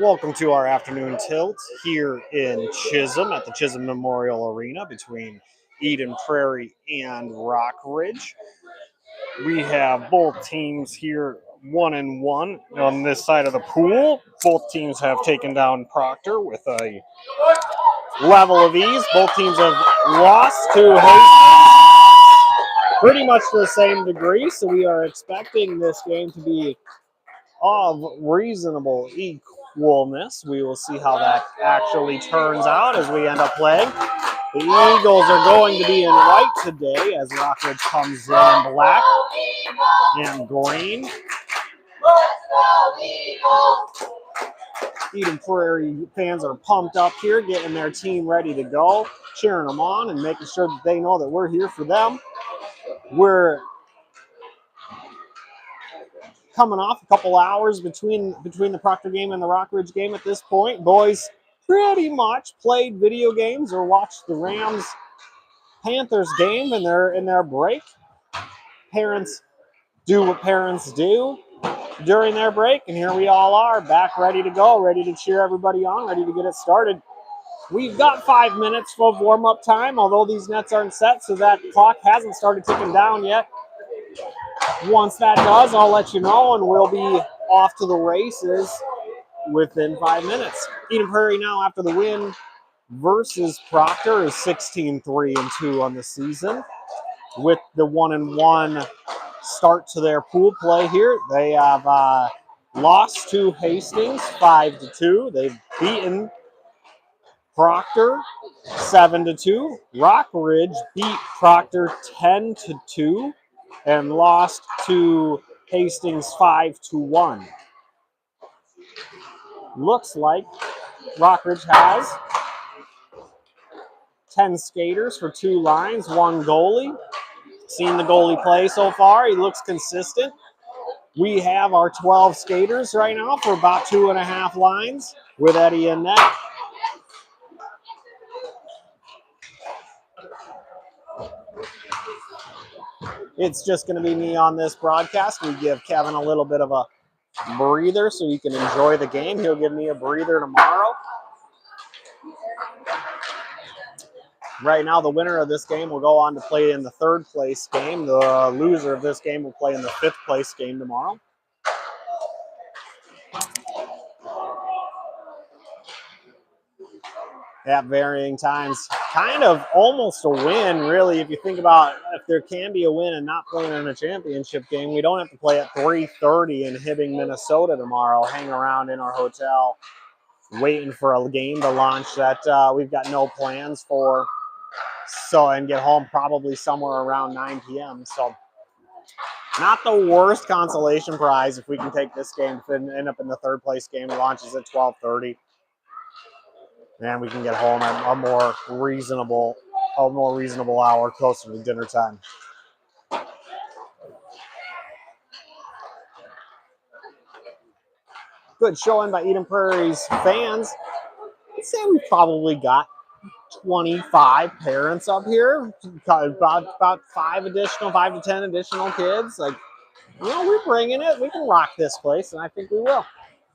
Welcome to our afternoon tilt here in Chisholm at the Chisholm Memorial Arena between Eden Prairie and Rock Ridge. We have both teams here 1-1 on this side of the pool. Both teams have taken down Proctor with a level of ease. Both teams have lost to Hastings pretty much to the same degree, so we are expecting this game to be of reasonable equalness. We will see how that actually turns out as we end up playing. The Eagles are going to be in white today as Rockridge comes in black and green. Eden Prairie fans are pumped up here, getting their team ready to go, cheering them on and making sure that they know that we're here for them. We're coming off a couple hours between the Proctor game and the Rockridge game at this point. Boys pretty much played video games or watched the Rams-Panthers game in their break. Parents do what parents do during their break, and here we all are back ready to go, ready to cheer everybody on, ready to get it started. We've got 5 minutes of warm-up time, although these nets aren't set, so that clock hasn't started ticking down yet. Once that does, I'll let you know, and we'll be off to the races within 5 minutes. Eden Prairie now, after the win versus Proctor, is 16-3-2 on the season. With the 1-1 start to their pool play here, they have lost to Hastings 5-2. They've beaten Proctor 7-2. Rock Ridge beat Proctor 10-2 and lost to Hastings 5-1. Looks like Rockridge has 10 skaters for 2 lines, 1 goalie. Seen the goalie play so far. He looks consistent. We have our 12 skaters right now for about 2.5 lines with Eddie in net. It's just going to be me on this broadcast. We give Kevin a little bit of a breather so he can enjoy the game. He'll give me a breather tomorrow. Right now, the winner of this game will go on to play in the 3rd place game. The loser of this game will play in the 5th place game tomorrow. At varying times, kind of almost a win, really, if you think about if there can be a win and not playing in a championship game. We don't have to play at 3:30 in Hibbing, Minnesota tomorrow, hang around in our hotel waiting for a game to launch that we've got no plans for, and get home probably somewhere around 9 p.m. So not the worst consolation prize if we can take this game and end up in the 3rd place game. It launches at 12:30. And we can get home at a more reasonable hour closer to dinner time. Good showing by Eden Prairie's fans. I'd say we probably got 25 parents up here, about 5 to 10 additional kids. Like, we're bringing it. We can rock this place, and I think we will.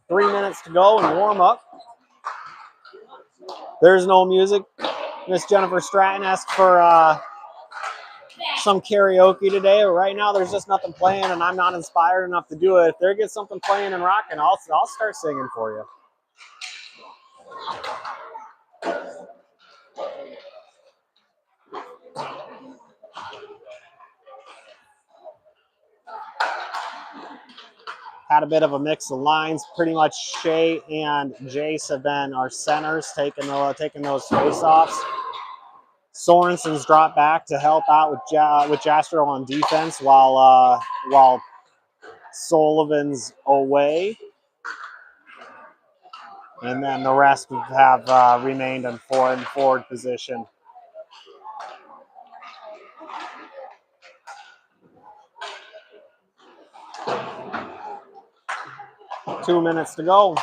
3 minutes to go and warm up. There's no music. Miss Jennifer Stratton asked for some karaoke today, but right now there's just nothing playing, and I'm not inspired enough to do it. If there gets something playing and rocking, I'll start singing for you. Had a bit of a mix of lines. Pretty much Shay and Jace have been our centers, taking those face-offs. Sorensen's dropped back to help out with Jasper on defense while Sullivan's away. And then the rest have remained in forward position. Two minutes to go.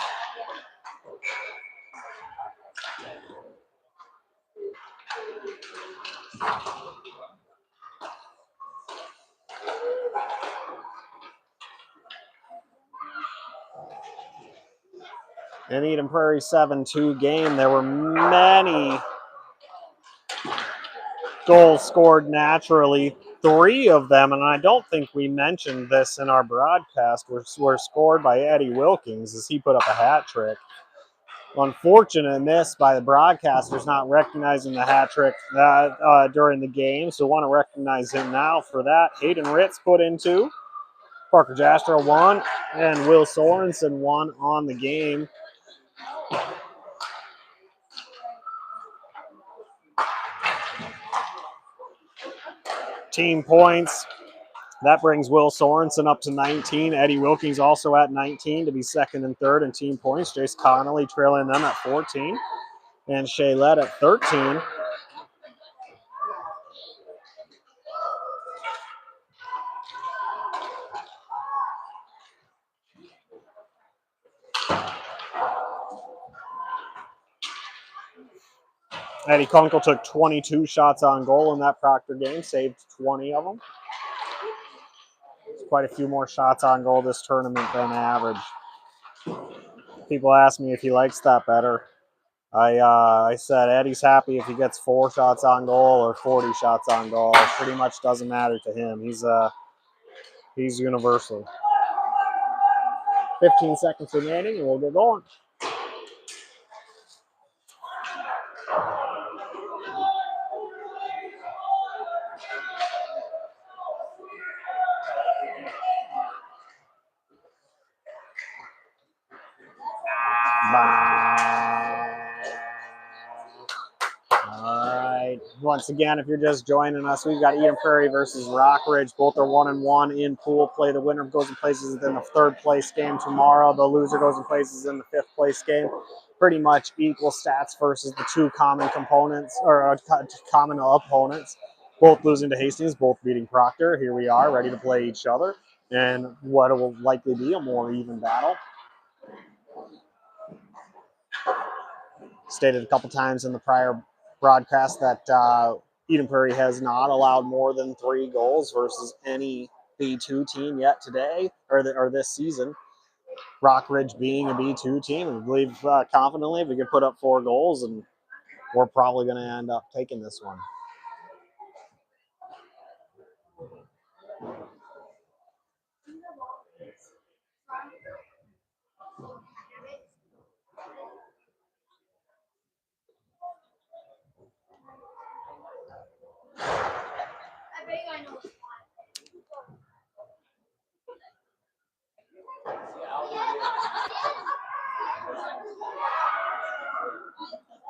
In Eden Prairie 7-2 game, there were many goals scored naturally. 3 of them, and I don't think we mentioned this in our broadcast, were scored by Eddie Wilkins as he put up a hat trick. Unfortunate miss by the broadcasters not recognizing the hat trick during the game, so want to recognize him now for that. Hayden Ritz put in 2. Parker Jastrow 1, and Will Sorensen 1 on the game. Team points. That brings Will Sorensen up to 19. Eddie Wilkins also at 19 to be second and third in team points. Jace Connolly trailing them at 14. And Shay Lett at 13. Eddie Kunkel took 22 shots on goal in that Proctor game, saved 20 of them. There's quite a few more shots on goal this tournament than average. People ask me if he likes that better. I said Eddie's happy if he gets 4 shots on goal or 40 shots on goal. It pretty much doesn't matter to him. He's universal. 15 seconds remaining, and we'll get going. Alright, once again, if you're just joining us, we've got Eden Prairie versus Rockridge. Both are 1-1 in pool play. The winner goes and places in the 3rd place game tomorrow. The loser goes and places in the 5th place game. Pretty much equal stats versus the 2 common components, or common opponents. Both losing to Hastings, both beating Proctor. Here we are, ready to play each other. And what will likely be a more even battle. Stated a couple times in the prior broadcast that Eden Prairie has not allowed more than 3 goals versus any B2 team yet today, or this season. Rockridge being a B2 team, we believe confidently if we can put up 4 goals, and we're probably going to end up taking this one.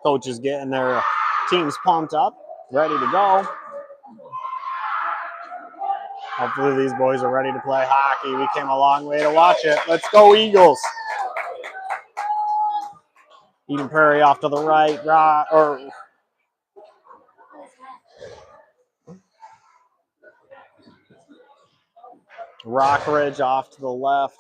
Coaches getting their teams pumped up, ready to go. Hopefully these boys are ready to play hockey. We came a long way to watch it. Let's go Eagles. Eden Prairie off to the right, Rockridge off to the left.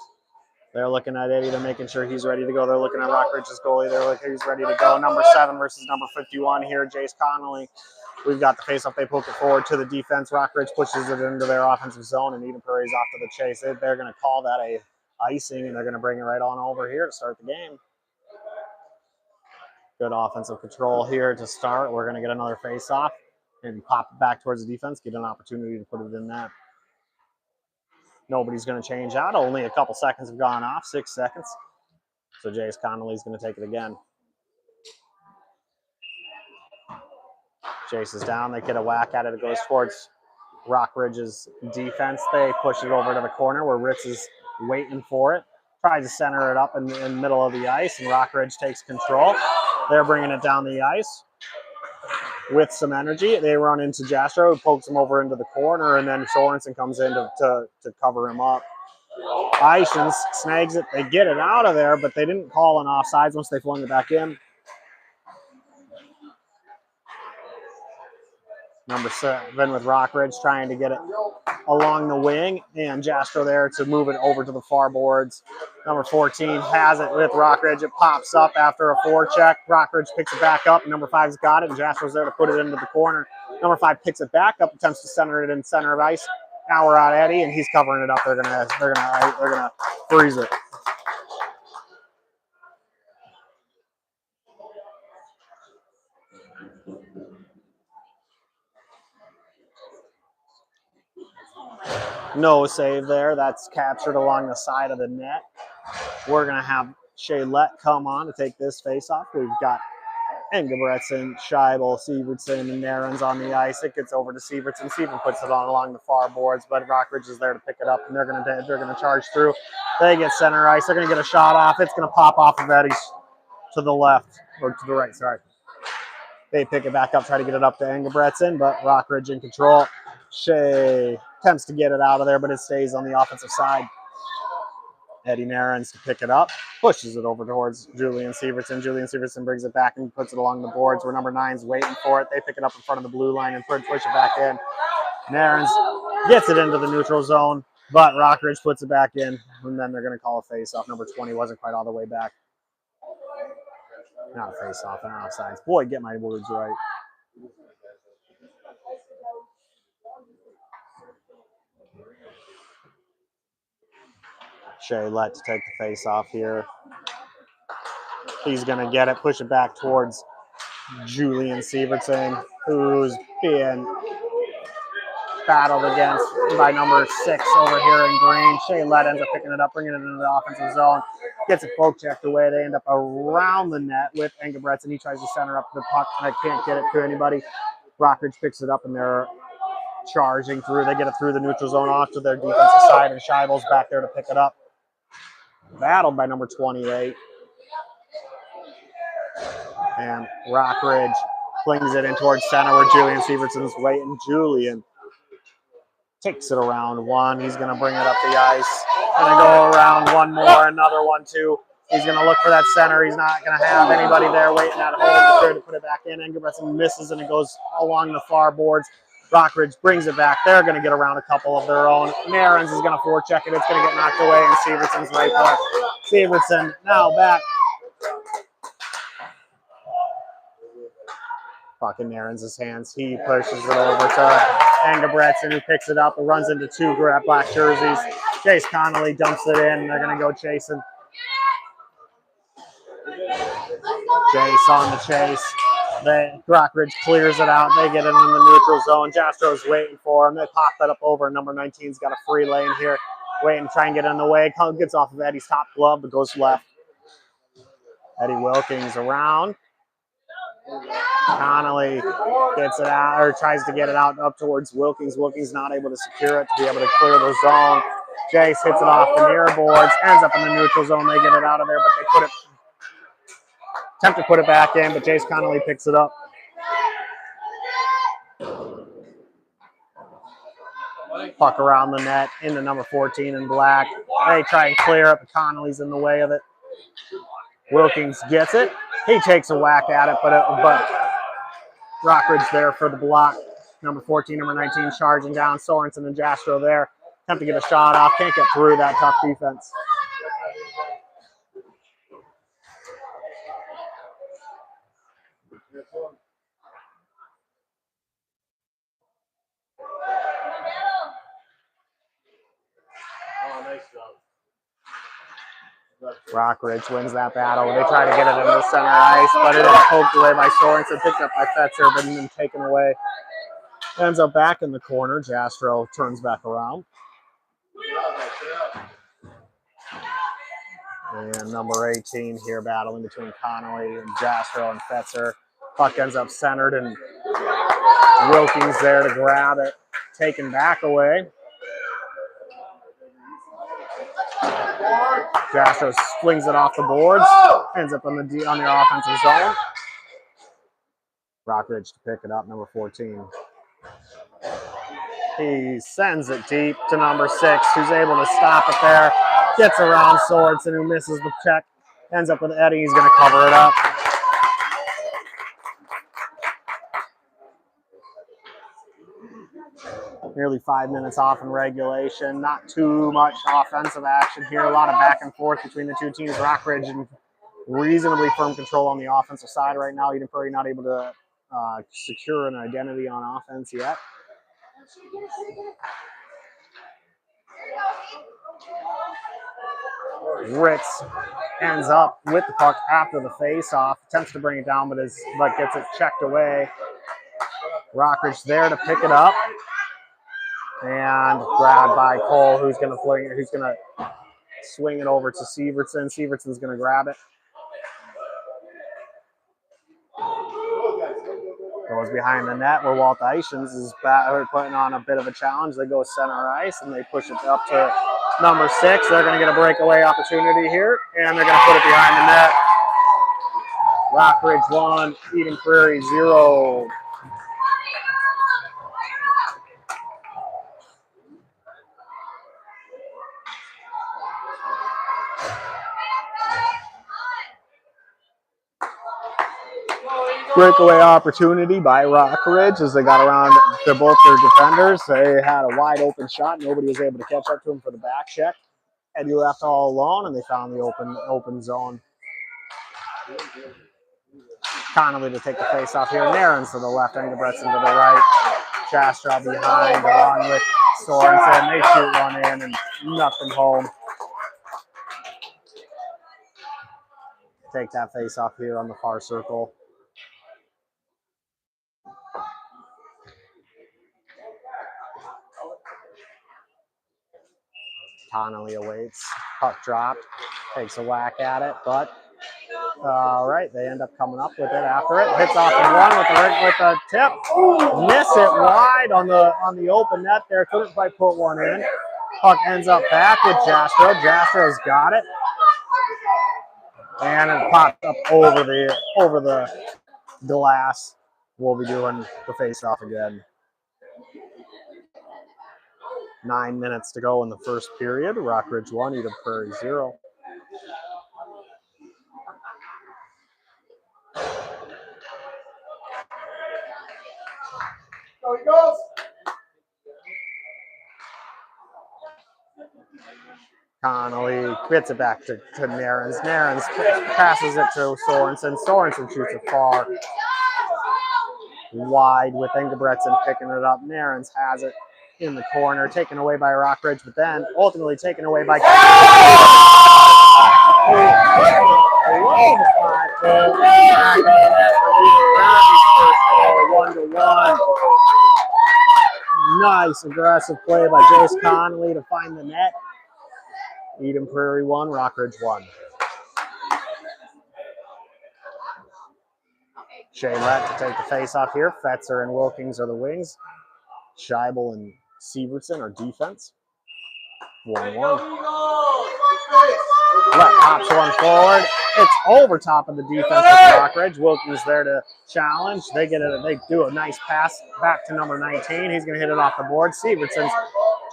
They're looking at Eddie. They're making sure he's ready to go. They're looking at Rockridge's goalie. They're looking he's ready to go. Number 7 versus number 51 here, Jace Connolly. We've got the face-off. They poke it forward to the defense. Rockridge pushes it into their offensive zone, and Eden Prairie's off to the chase. They're going to call that a icing, and they're going to bring it right on over here to start the game. Good offensive control here to start. We're going to get another face-off. Maybe pop it back towards the defense, get an opportunity to put it in that. Nobody's going to change out. Only a couple seconds have gone off, 6 seconds. So Jace Connolly's going to take it again. Jace is down. They get a whack at it. It goes towards Rockridge's defense. They push it over to the corner where Ritz is waiting for it. Tries to center it up in the middle of the ice, and Rockridge takes control. They're bringing it down the ice with some energy. They run into Jastro, who pokes him over into the corner, and then Sorensen comes in to cover him up. Ishins snags it. They get it out of there, but they didn't call an offsides once they flung it back in. Number 7 with Rockridge trying to get it along the wing, and Jastro there to move it over to the far boards. Number 14 has it with Rockridge. It pops up after a forecheck. Rockridge picks it back up. Number 5's got it, and Jastro's there to put it into the corner. Number 5 picks it back up, attempts to center it in center of ice. Now we're out Eddie, and he's covering it up. They're gonna freeze it. No save there. That's captured along the side of the net. We're going to have Shaylette come on to take this face-off. We've got Engebretson, Scheibel, Sievertson, and Narens on the ice. It gets over to Sievertson. Sievertson puts it on along the far boards, but Rockridge is there to pick it up, and they're going to charge through. They get center ice. They're going to get a shot off. It's going to pop off of Eddie's to the left, or to the right, sorry. They pick it back up, try to get it up to Engebretson, but Rockridge in control. Shea attempts to get it out of there, but it stays on the offensive side. Eddie Narens to pick it up, pushes it over towards Julian Sievertson. Julian Sievertson brings it back and puts it along the boards where number 9's waiting for it. They pick it up in front of the blue line and push it back in. Narens gets it into the neutral zone, but Rockridge puts it back in, and then they're going to call a face-off. Number 20 wasn't quite all the way back. Not a face-off, an offsides. Boy, get my words right. Shaylette to take the face-off here. He's going to get it, push it back towards Julian Sievertson, who's being battled against by number 6 over here in green. Shaylette ends up picking it up, bringing it into the offensive zone. Gets it poke checked away. They end up around the net with Engebretson. He tries to center up the puck. I can't get it to anybody. Rockridge picks it up, and they're charging through. They get it through the neutral zone off to their defensive side, and Scheibel's back there to pick it up. Battled by number 28. And Rockridge flings it in towards center where Julian Sievertson's waiting. Julian takes it around 1. He's going to bring it up the ice. Going to go around 1 more, another 1, 2. He's going to look for that center. He's not going to have anybody there waiting at home to put it back in. Engebretson misses, and it goes along the far boards. Rockridge brings it back. They're going to get around a couple of their own. Narens is going to forecheck it. It's going to get knocked away, and Sievertson's right there. Sievertson now back. Puck in Narens' hands. He pushes it over to Engebretson, who picks it up and runs into 2 black jerseys. Chase Connolly dumps it in. They're going to go chasing. Jace on the chase. Rockridge clears it out. They get it in the neutral zone. Jastro's waiting for him. They pop that up over. Number 19's got a free lane here, waiting to try and get in the way. Gets off of Eddie's top glove, but goes left. Eddie Wilkins around. Connolly gets it out, or tries to get it out up towards Wilkins. Wilkins not able to secure it to be able to clear the zone. Jace hits it off the near boards, ends up in the neutral zone. They get it out of there, but they attempt to put it back in, but Jace Connolly picks it up. Puck around the net into number 14 in black. They try and clear it, but Connolly's in the way of it. Wilkins gets it. He takes a whack at it, but Rockridge there for the block. Number 14, number 19 charging down. Sorensen and Jastro there. Attempt to get a shot off. Can't get through that tough defense. Rockridge wins that battle. They try to get it into the center ice, but it is poked away by Sorensen, picked up by Fetzer, but then taken away. Ends up back in the corner. Jastrow turns back around. And number 18 here battling between Connolly and Jastrow and Fetzer. Puck ends up centered and Wilkins there to grab it. Taken back away. Jastrow flings it off the boards. Ends up on the offensive zone. Rockridge to pick it up, number 14. He sends it deep to number 6, who's able to stop it there. Gets around Sorensen, who misses the check. Ends up with Eddie. He's going to cover it up. Nearly 5 minutes off in regulation. Not too much offensive action here. A lot of back and forth between the two teams. Rockridge in reasonably firm control on the offensive side right now. Eden Prairie not able to secure an identity on offense yet. Ritz ends up with the puck after the face-off. Attempts to bring it down, but gets it checked away. Rockridge there to pick it up. And grabbed by Cole, who's going to swing it over to Severson. Severson's going to grab it. Goes behind the net where Walt Eichens is putting on a bit of a challenge. They go center ice and they push it up to number 6. They're going to get a breakaway opportunity here, and they're going to put it behind the net. Rockridge 1, Eden Prairie 0. Breakaway opportunity by Rockridge as they got around to both their defenders. They had a wide open shot. Nobody was able to catch up to him for the back check. Eddie left all alone, and they found the open zone. Connolly to take the face off here. Narens to the left, Engelbretson to the right. Jastrow behind along with Sorensen. They shoot one in and nothing home. Take that face off here on the far circle. Connolly awaits. Puck dropped. Takes a whack at it, but all right, they end up coming up with it after it. Hits off the one with a tip. Miss it wide on the open net there. Couldn't quite put one in. Puck ends up back with Jastrow. Jastrow's got it. And it popped up over the glass. We'll be doing the face-off again. 9 minutes to go in the first period. Rockridge 1, Eden Prairie 0. There he goes. Connolly gets it back to Narens. Narens passes it to Sorensen. Sorensen shoots it far. Wide with Engelbretson picking it up. Narens has it in the corner, taken away by Rockridge, but then ultimately taken away by one-to-one. Nice aggressive play by Jace Connolly to find the net. Eden Prairie 1, Rockridge 1. Shaylett to take the face off here. Fetzer and Wilkins are the wings. Scheibel and Severson are defense. 1-1. Left pops one forward. It's over top of the defense with Rockridge. Wilkins there to challenge. They do a nice pass back to number 19. He's going to hit it off the board. Severson's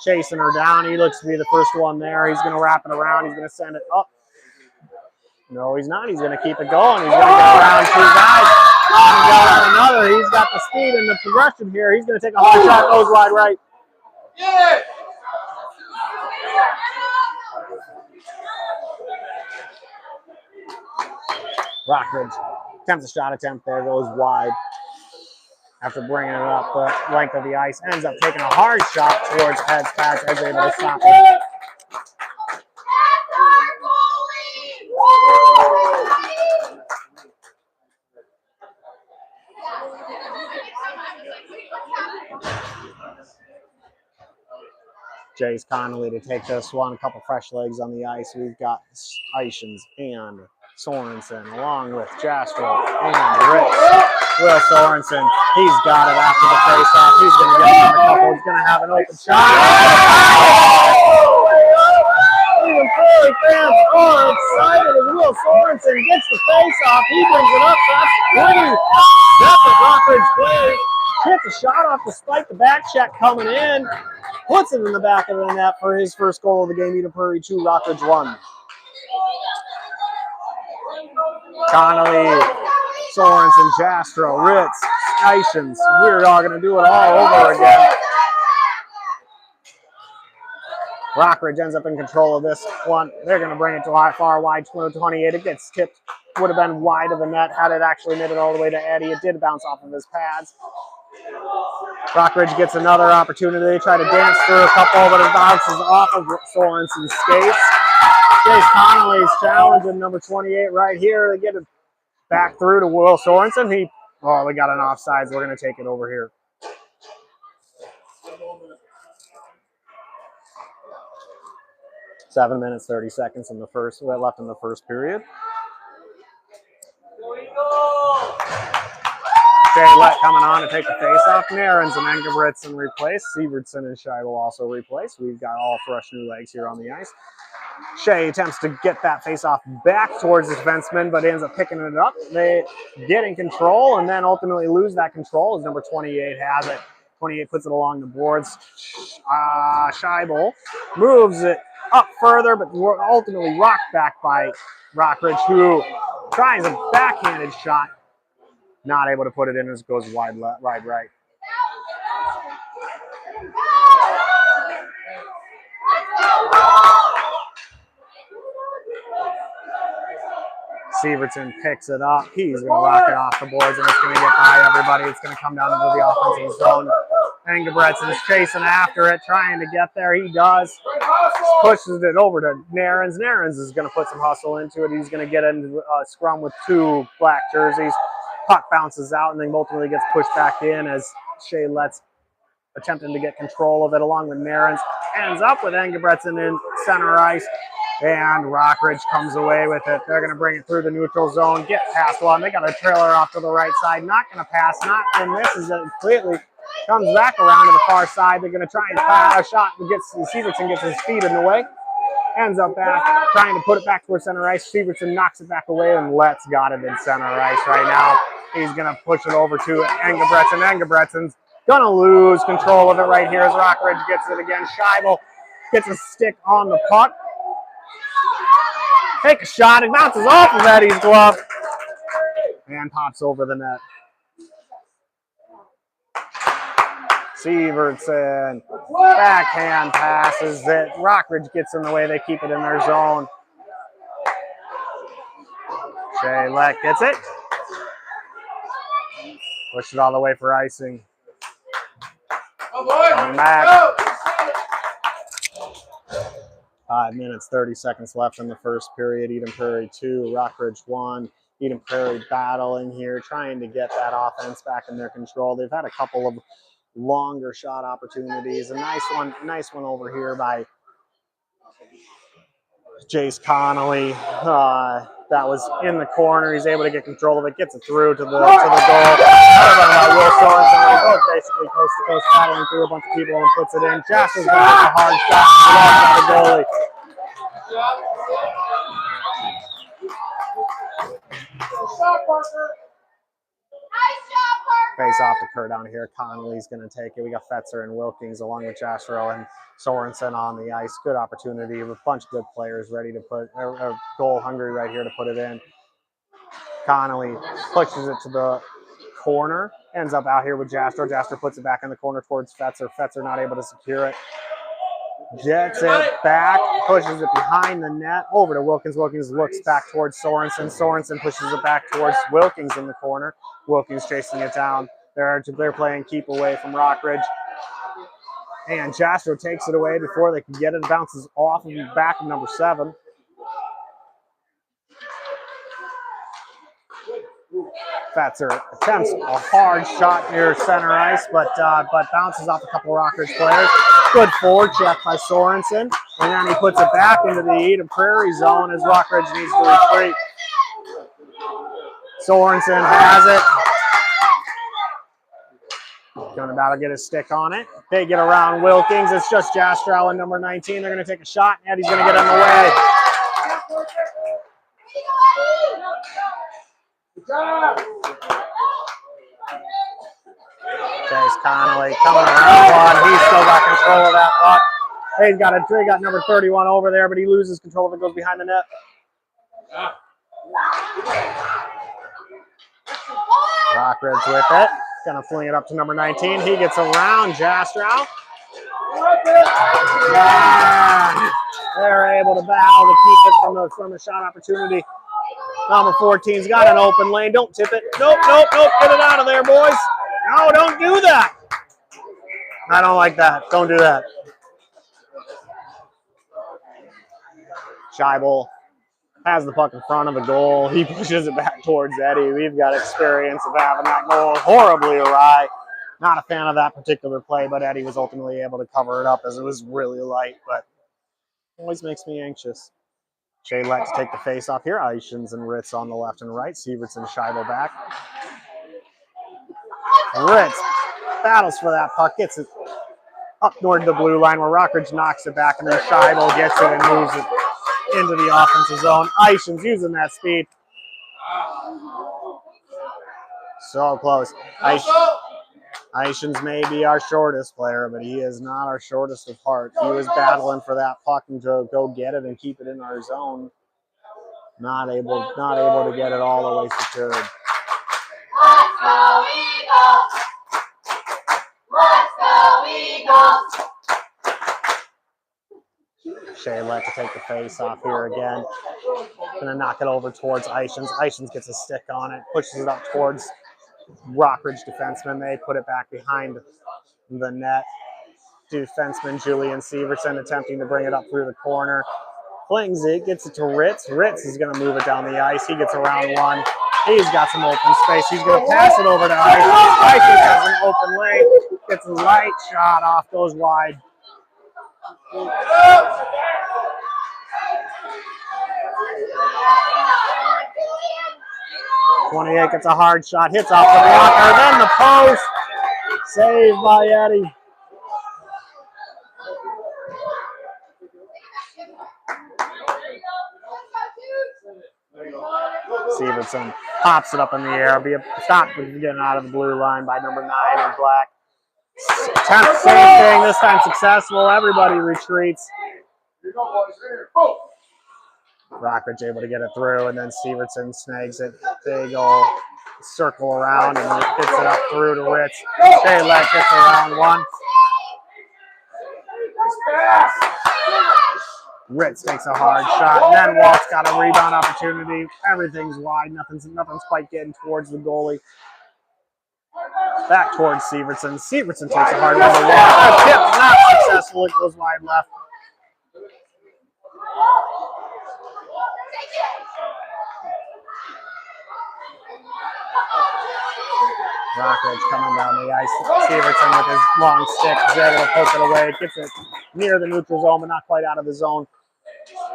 chasing her down. He looks to be the first one there. He's going to wrap it around. He's going to send it up. No, he's not. He's going to keep it going. He's going to get around 2 guys. Another. He's got the speed and the progression here. He's going to take a hard shot. Goes wide right. Yeah. Rockridge attempts a shot attempt there. Goes wide. After bringing it up the length of the ice, ends up taking a hard shot towards Ed's pass. Ed's able to stop it. Jace Connolly to take this one. A couple fresh legs on the ice. We've got Ishins and Sorensen along with Jastro and Rich. Will Sorensen, he's got it after the face-off. He's going to get him a couple. He's going to have an open shot. Even Prairie fans are excited as Will Sorensen gets the face-off. He brings it up. That's 3. That's a Rockridge play. Hits a shot off despite the back check coming in. Puts it in the back of the net for his first goal of the game. Eden Prairie 2, Rockridge 1. Connolly, Sorensen, Jastro, Ritz, Ishins. We're all going to do it all over again. Rockridge ends up in control of this one. They're going to bring it to a far wide 28. It gets tipped. Would have been wide of the net had it actually made it all the way to Eddie. It did bounce off of his pads. Rockridge gets another opportunity. They try to dance through a couple, but it bounces off of Sorensen's skates. Chase Connolly's challenging number 28 right here. They get it back through to Will Sorensen. We got an offsides. We're going to take it over here. Seven minutes, 30 seconds in the first, left in the first period. Let coming on to take the face-off. Narens and Engelbretson replace. Sievertson and Scheibel also replace. We've got all fresh new legs here on the ice. Shea attempts to get that face-off back towards the defenseman, but ends up picking it up. They get in control and then ultimately lose that control as number 28 has it. 28 puts it along the boards. Scheibel moves it up further, but ultimately rocked back by Rockridge, who tries a backhanded shot. Not able to put it in as it goes wide right. Sievertson picks it up. He's going to rock it off the boards, and it's going to get by everybody. It's going to come down into the offensive zone. Engelbretson's chasing after it, trying to get there. He does. Pushes it over to Narens. Narens is going to put some hustle into it. He's going to get into a scrum with 2 black jerseys. Puck bounces out and then ultimately gets pushed back in as Shea Letts attempting to get control of it along with Narens. Ends up with Engelbretson in center ice. And Rockridge comes away with it. They're going to bring it through the neutral zone, get past one. They got a trailer off to the right side. Not going to pass. And misses it completely. Comes back around to the far side. They're going to try and fire a shot. Sievertson gets his feet in the way. Ends up back, trying to put it back towards center ice. Sievertson knocks it back away, and Letts got it in center ice right now. He's going to push it over to Engelbretson. Engelbretson's going to lose control of it right here as Rockridge gets it again. Scheibel gets a stick on the puck. Take a shot. It bounces off of Eddie's glove and pops over the net. Sievertson, backhand passes it. Rockridge gets in the way. They keep it in their zone. Shea Leck gets it. Push it all the way for icing. Coming back. 5 minutes, 30 seconds left in the first period. Eden Prairie 2, Rockridge 1. Eden Prairie battling here, trying to get that offense back in their control. They've had a couple of longer shot opportunities. A nice one over here by Jace Connolly. That was in the corner. He's able to get control of it, gets it through to the goal. Another by Will Sorensen. Both basically coast to coast battling through a bunch of people and puts it in. Jasper's got a hard shot by the goalie. Face off to Kerr down here. Connolly's going to take it. We got Fetzer and Wilkins along with Jastro and Sorensen on the ice. Good opportunity with a bunch of good players ready to put goal hungry right here to put it in. Connolly pushes it to the corner. Ends up out here with Jastro. Jastro puts it back in the corner towards Fetzer. Fetzer not able to secure it. Jets it back, pushes it behind the net, over to Wilkins. Wilkins looks back towards Sorensen. Sorensen pushes it back towards Wilkins in the corner. Wilkins chasing it down. They're playing keep away from Rockridge. And Jastro takes it away before they can get it. It bounces off of the back of number 7. Fetzer attempts a hard shot near center ice, but bounces off a couple of Rockridge players. Good forward check by Sorensen. And then he puts it back into the Eden Prairie zone as Rockridge needs to retreat. Sorensen has it. Going about to get a stick on it. They get around Wilkins. It's just Jastrow and number 19. They're going to take a shot. Eddie's going to get in the way. Chase Connolly coming around one. He's still got control of that puck. They got number 31 over there, but he loses control if it goes behind the net. Rockridge with it. Gonna fling it up to number 19. He gets around Jastrow. And they're able to battle to keep it from the shot opportunity. Number 14's got an open lane. Don't tip it. Nope, nope, nope. Get it out of there, boys. No, don't do that. I don't like that. Don't do that. Scheibel has the puck in front of the goal. He pushes it back towards Eddie. We've got experience of having that goal horribly awry. Not a fan of that particular play, but Eddie was ultimately able to cover it up as it was really light, but always makes me anxious. Shea Lett to take the face off here. Ishins and Ritz on the left and right. Sievertson, Scheibel back. Ritz battles for that puck, gets it up toward the blue line where Rockridge knocks it back, and then Scheibel gets it and moves it into the offensive zone. Ishins using that speed. So close. Ishins may be our shortest player, but he is not our shortest of heart. He was battling for that puck and to go get it and keep it in our zone. Not able to get it all the way secured. Let's go Eagles! Let's go Eagles! Shea Lett to take the face off here again. Gonna knock it over towards Ishins. Ishins gets a stick on it, pushes it up towards Rockridge defenseman. They put it back behind the net. Defenseman Julian Sievertson attempting to bring it up through the corner. Flings it, gets it to Ritz. Ritz is going to move it down the ice. He gets around one. He's got some open space. He's going to pass it over to Ishins. Ishins has an open lane. Gets a light shot off, goes wide. .28 gets a hard shot, hits off the blocker, then the post. Saved by Eddie. Sievertson pops it up in the air. Be stopped from getting out of the blue line by number 9 in black. Attempt same thing, this time successful. Everybody retreats. Rockridge able to get it through, and then Sievertson snags it. Big old circle around and gets it up through to Ritz. Shea Lett gets around one. Ritz takes a hard shot, and then Walt's got a rebound opportunity. Everything's wide, nothing's quite getting towards the goalie. Back towards Sievertson. Sievertson takes a hard one to Walt. A tip, not successful. It goes wide left. Rockridge coming down the ice. Sievertson with his long stick is able to poke it away. Gets it near the neutral zone, but not quite out of the zone.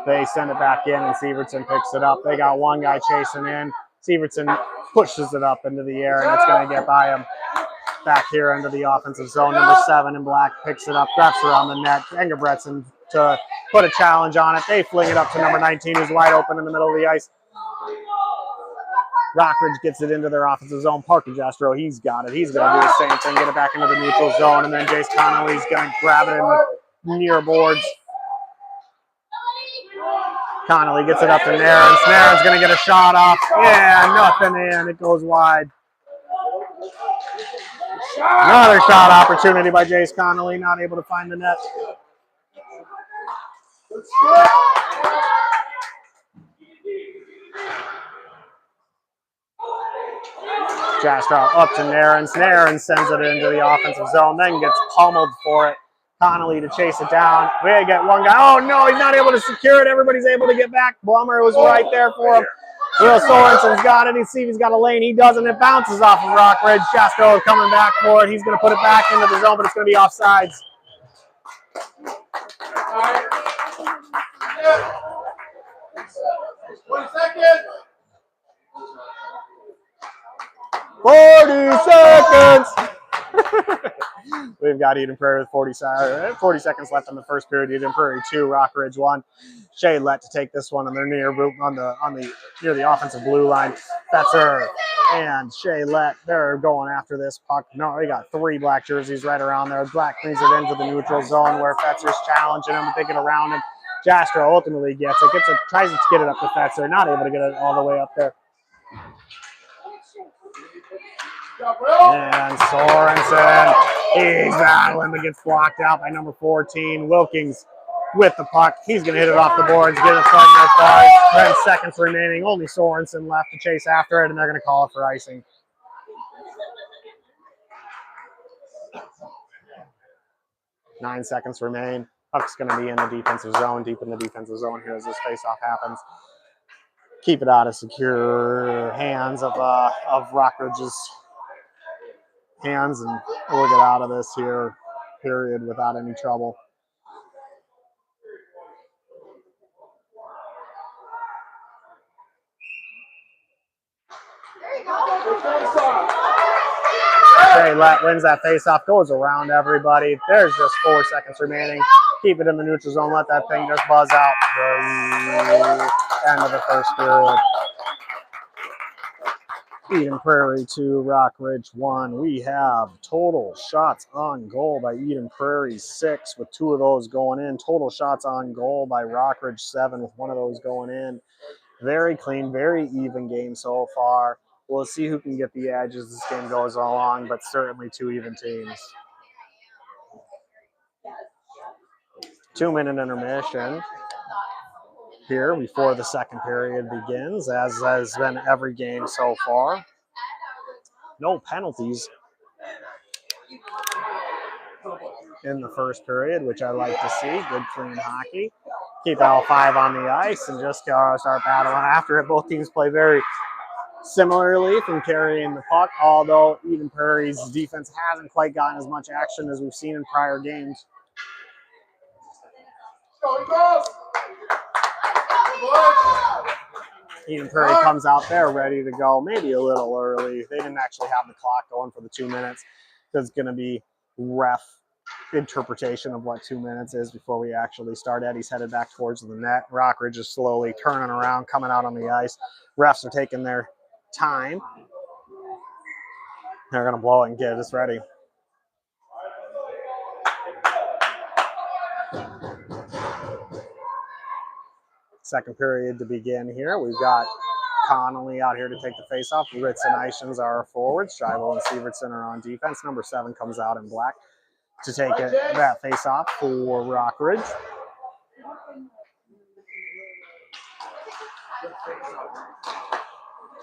They send it back in, and Sievertson picks it up. They got one guy chasing in. Sievertson pushes it up into the air, and it's going to get by him. Back here into the offensive zone. Number 7 in black picks it up, wraps around the net. Engelbretson to put a challenge on it. They fling it up to number 19, who's wide open in the middle of the ice. Rockridge gets it into their offensive zone. Parker Jastrow, he's got it. He's going to do the same thing, get it back into the neutral zone, and then Jace Connolly's going to grab it in the near boards. Connolly gets it up to Narens. Narens going to get a shot off. Yeah, nothing in. It goes wide. Another shot opportunity by Jace Connolly, not able to find the net. Jastrow up to Narens. Narens sends it into the offensive zone, then gets pummeled for it. Connolly to chase it down. We get one guy. Oh, no, he's not able to secure it. Everybody's able to get back. Blummer was right there for him. Will Sorensen's got it. He's got a lane. He doesn't. It bounces off of Rockridge. Jastrow coming back for it. He's going to put it back into the zone, but it's going to be offsides. Alright. 20 seconds. 40 seconds! We've got Eden Prairie with 40 seconds left in the first period. Eden Prairie 2, Rockridge 1. Shea Lett to take this one, and they're near the offensive blue line. Fetzer and Shea Lett, they're going after this puck. No, they got 3 black jerseys right around there. Black brings it into the neutral zone where Fetzer's challenging him, but they get around him. Jastrow ultimately gets it, tries to get it up to Fetzer, not able to get it all the way up there. And Sorensen, he's battling, but gets blocked out by number 14. Wilkins with the puck. He's going to hit it off the boards, get it from their 10 seconds remaining. Only Sorensen left to chase after it, and they're going to call it for icing. Nine seconds remain. Puck's going to be in the defensive zone, deep in the defensive zone here as this faceoff happens. Keep it out of secure hands of Rockridge's hands, and we'll get out of this here, period, without any trouble. Shea Lett wins that faceoff, goes around everybody. There's just 4 seconds remaining. Keep it in the neutral zone, let that thing just buzz out. The end of the first period. Eden Prairie 2, Rockridge 1. We have total shots on goal by Eden Prairie 6, with 2 of those going in. Total shots on goal by Rockridge 7, with 1 of those going in. Very clean, very even game so far. We'll see who can get the edge as this game goes along, but certainly 2 even teams. 2-minute intermission here before the second period begins, as has been every game so far. No penalties in the first period, which I like to see. Good, clean hockey. Keep all 5 on the ice and just start battling after it. Both teams play very similarly from carrying the puck, although Eden Prairie's defense hasn't quite gotten as much action as we've seen in prior games. Eden Prairie comes out there ready to go, maybe a little early. They didn't actually have the clock going for the 2 minutes. There's going to be ref interpretation of what 2 minutes is before we actually start. Eddie's headed back towards the net. Rockridge is slowly turning around, coming out on the ice. Refs are taking their time. They're going to blow it and get us ready. Second period to begin here. We've got Connolly out here to take the face-off. Ritz and Ishans are our forwards. Schreiber and Sievertson are on defense. Number 7 comes out in black to take that face-off for Rockridge.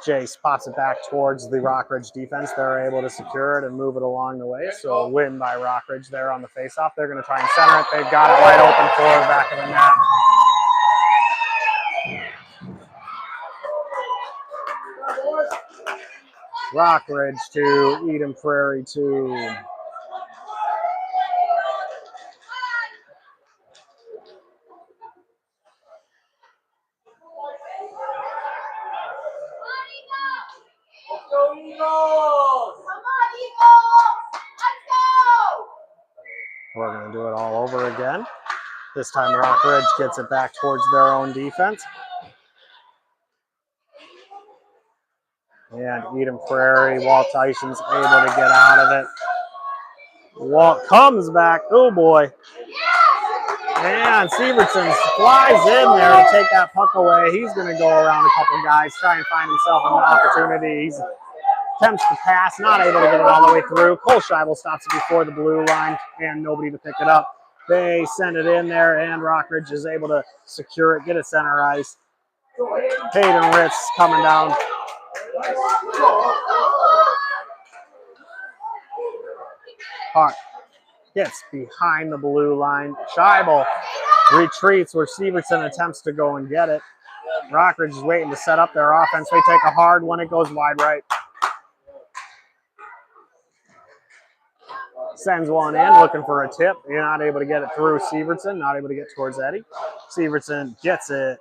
Jace pops it back towards the Rockridge defense. They're able to secure it and move it along the way. So a win by Rockridge there on the face-off. They're going to try and center it. They've got it wide open for the back of the net. Rockridge 2, Eden Prairie 2. We're going to do it all over again. This time Rockridge gets it back towards their own defense. And Eden Prairie, Walt Tyson's able to get out of it. Walt comes back. Oh boy. And Sievertson flies in there to take that puck away. He's going to go around a couple guys, try and find himself an opportunity. He attempts to pass, not able to get it all the way through. Cole Scheibel stops it before the blue line and nobody to pick it up. They send it in there and Rockridge is able to secure it, get it center ice. Hayden Ritz coming down. Puck gets behind the blue line. Scheibel retreats where Sievertson attempts to go and get it. Rockridge is waiting to set up their offense. They take a hard one. It goes wide right. Sends one in, looking for a tip. You're not able to get it through Sievertson, not able to get towards Eddie. Sievertson gets it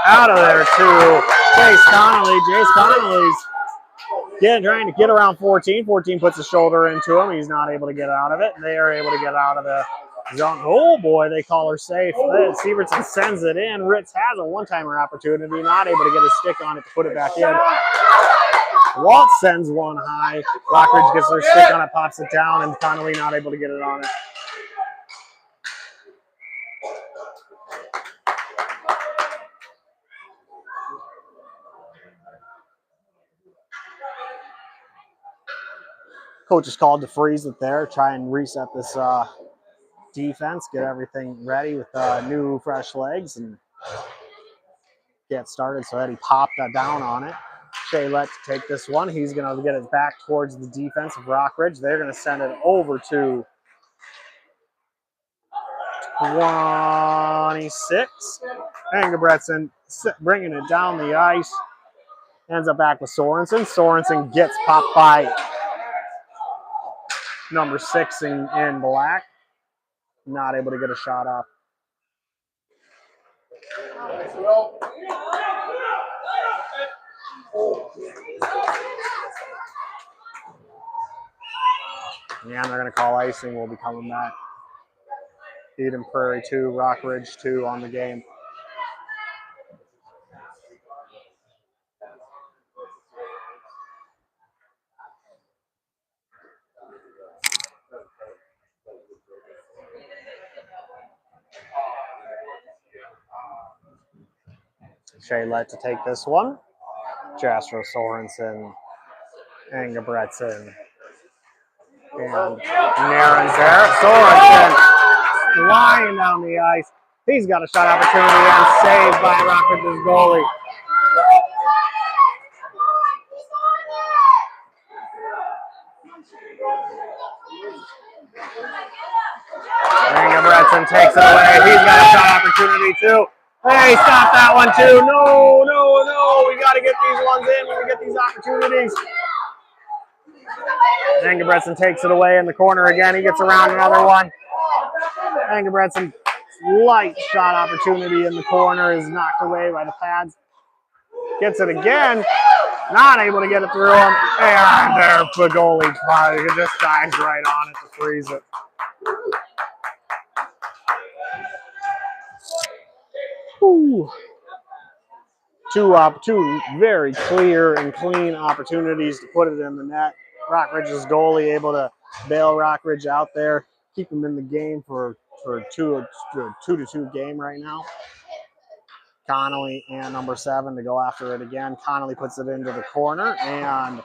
out of there to Jace Connolly. Jace Connolly's trying to get around 14. 14 puts a shoulder into him. He's not able to get out of it. They are able to get out of the zone. Oh boy, they call her safe. Sievertson sends it in. Ritz has a one-timer opportunity, not able to get his stick on it to put it back in. Walt sends one high. Rockridge gets their stick on it, pops it down, and Connolly not able to get it on it. Coach is called to freeze it there, try and reset this defense, get everything ready with new fresh legs and get started. So Eddie popped that down on it. Shaylett to take this one. He's going to get it back towards the defense of Rockridge. They're going to send it over to 26. Engebretson bringing it down the ice. Ends up back with Sorensen. Sorensen gets popped by number 6 in black. Not able to get a shot off. Yeah, they're going to call icing. We'll be coming back. Eden Prairie 2, Rockridge 2 on the game. Shaylett to take this one. Jasper Sorensen, Engebretson, and Naren's there. Sorensen flying down the ice. He's got a shot opportunity and saved by Rockridge's goalie. Engebretson takes it away. He's got a shot opportunity too. Hey, stop that one too. No, no, no. We got to get these ones in when we get these opportunities. Engebretson takes it away in the corner again. He gets around another one. Engebretson, light shot opportunity in the corner, is knocked away by the pads. Gets it again. Not able to get it through him. And the goalie just dives right on it to freeze it. Ooh. Two very clear and clean opportunities to put it in the net. Rockridge's goalie able to bail Rockridge out there, keep him in the game for a 2-2 game right now. Connolly and number 7 to go after it again. Connolly puts it into the corner, and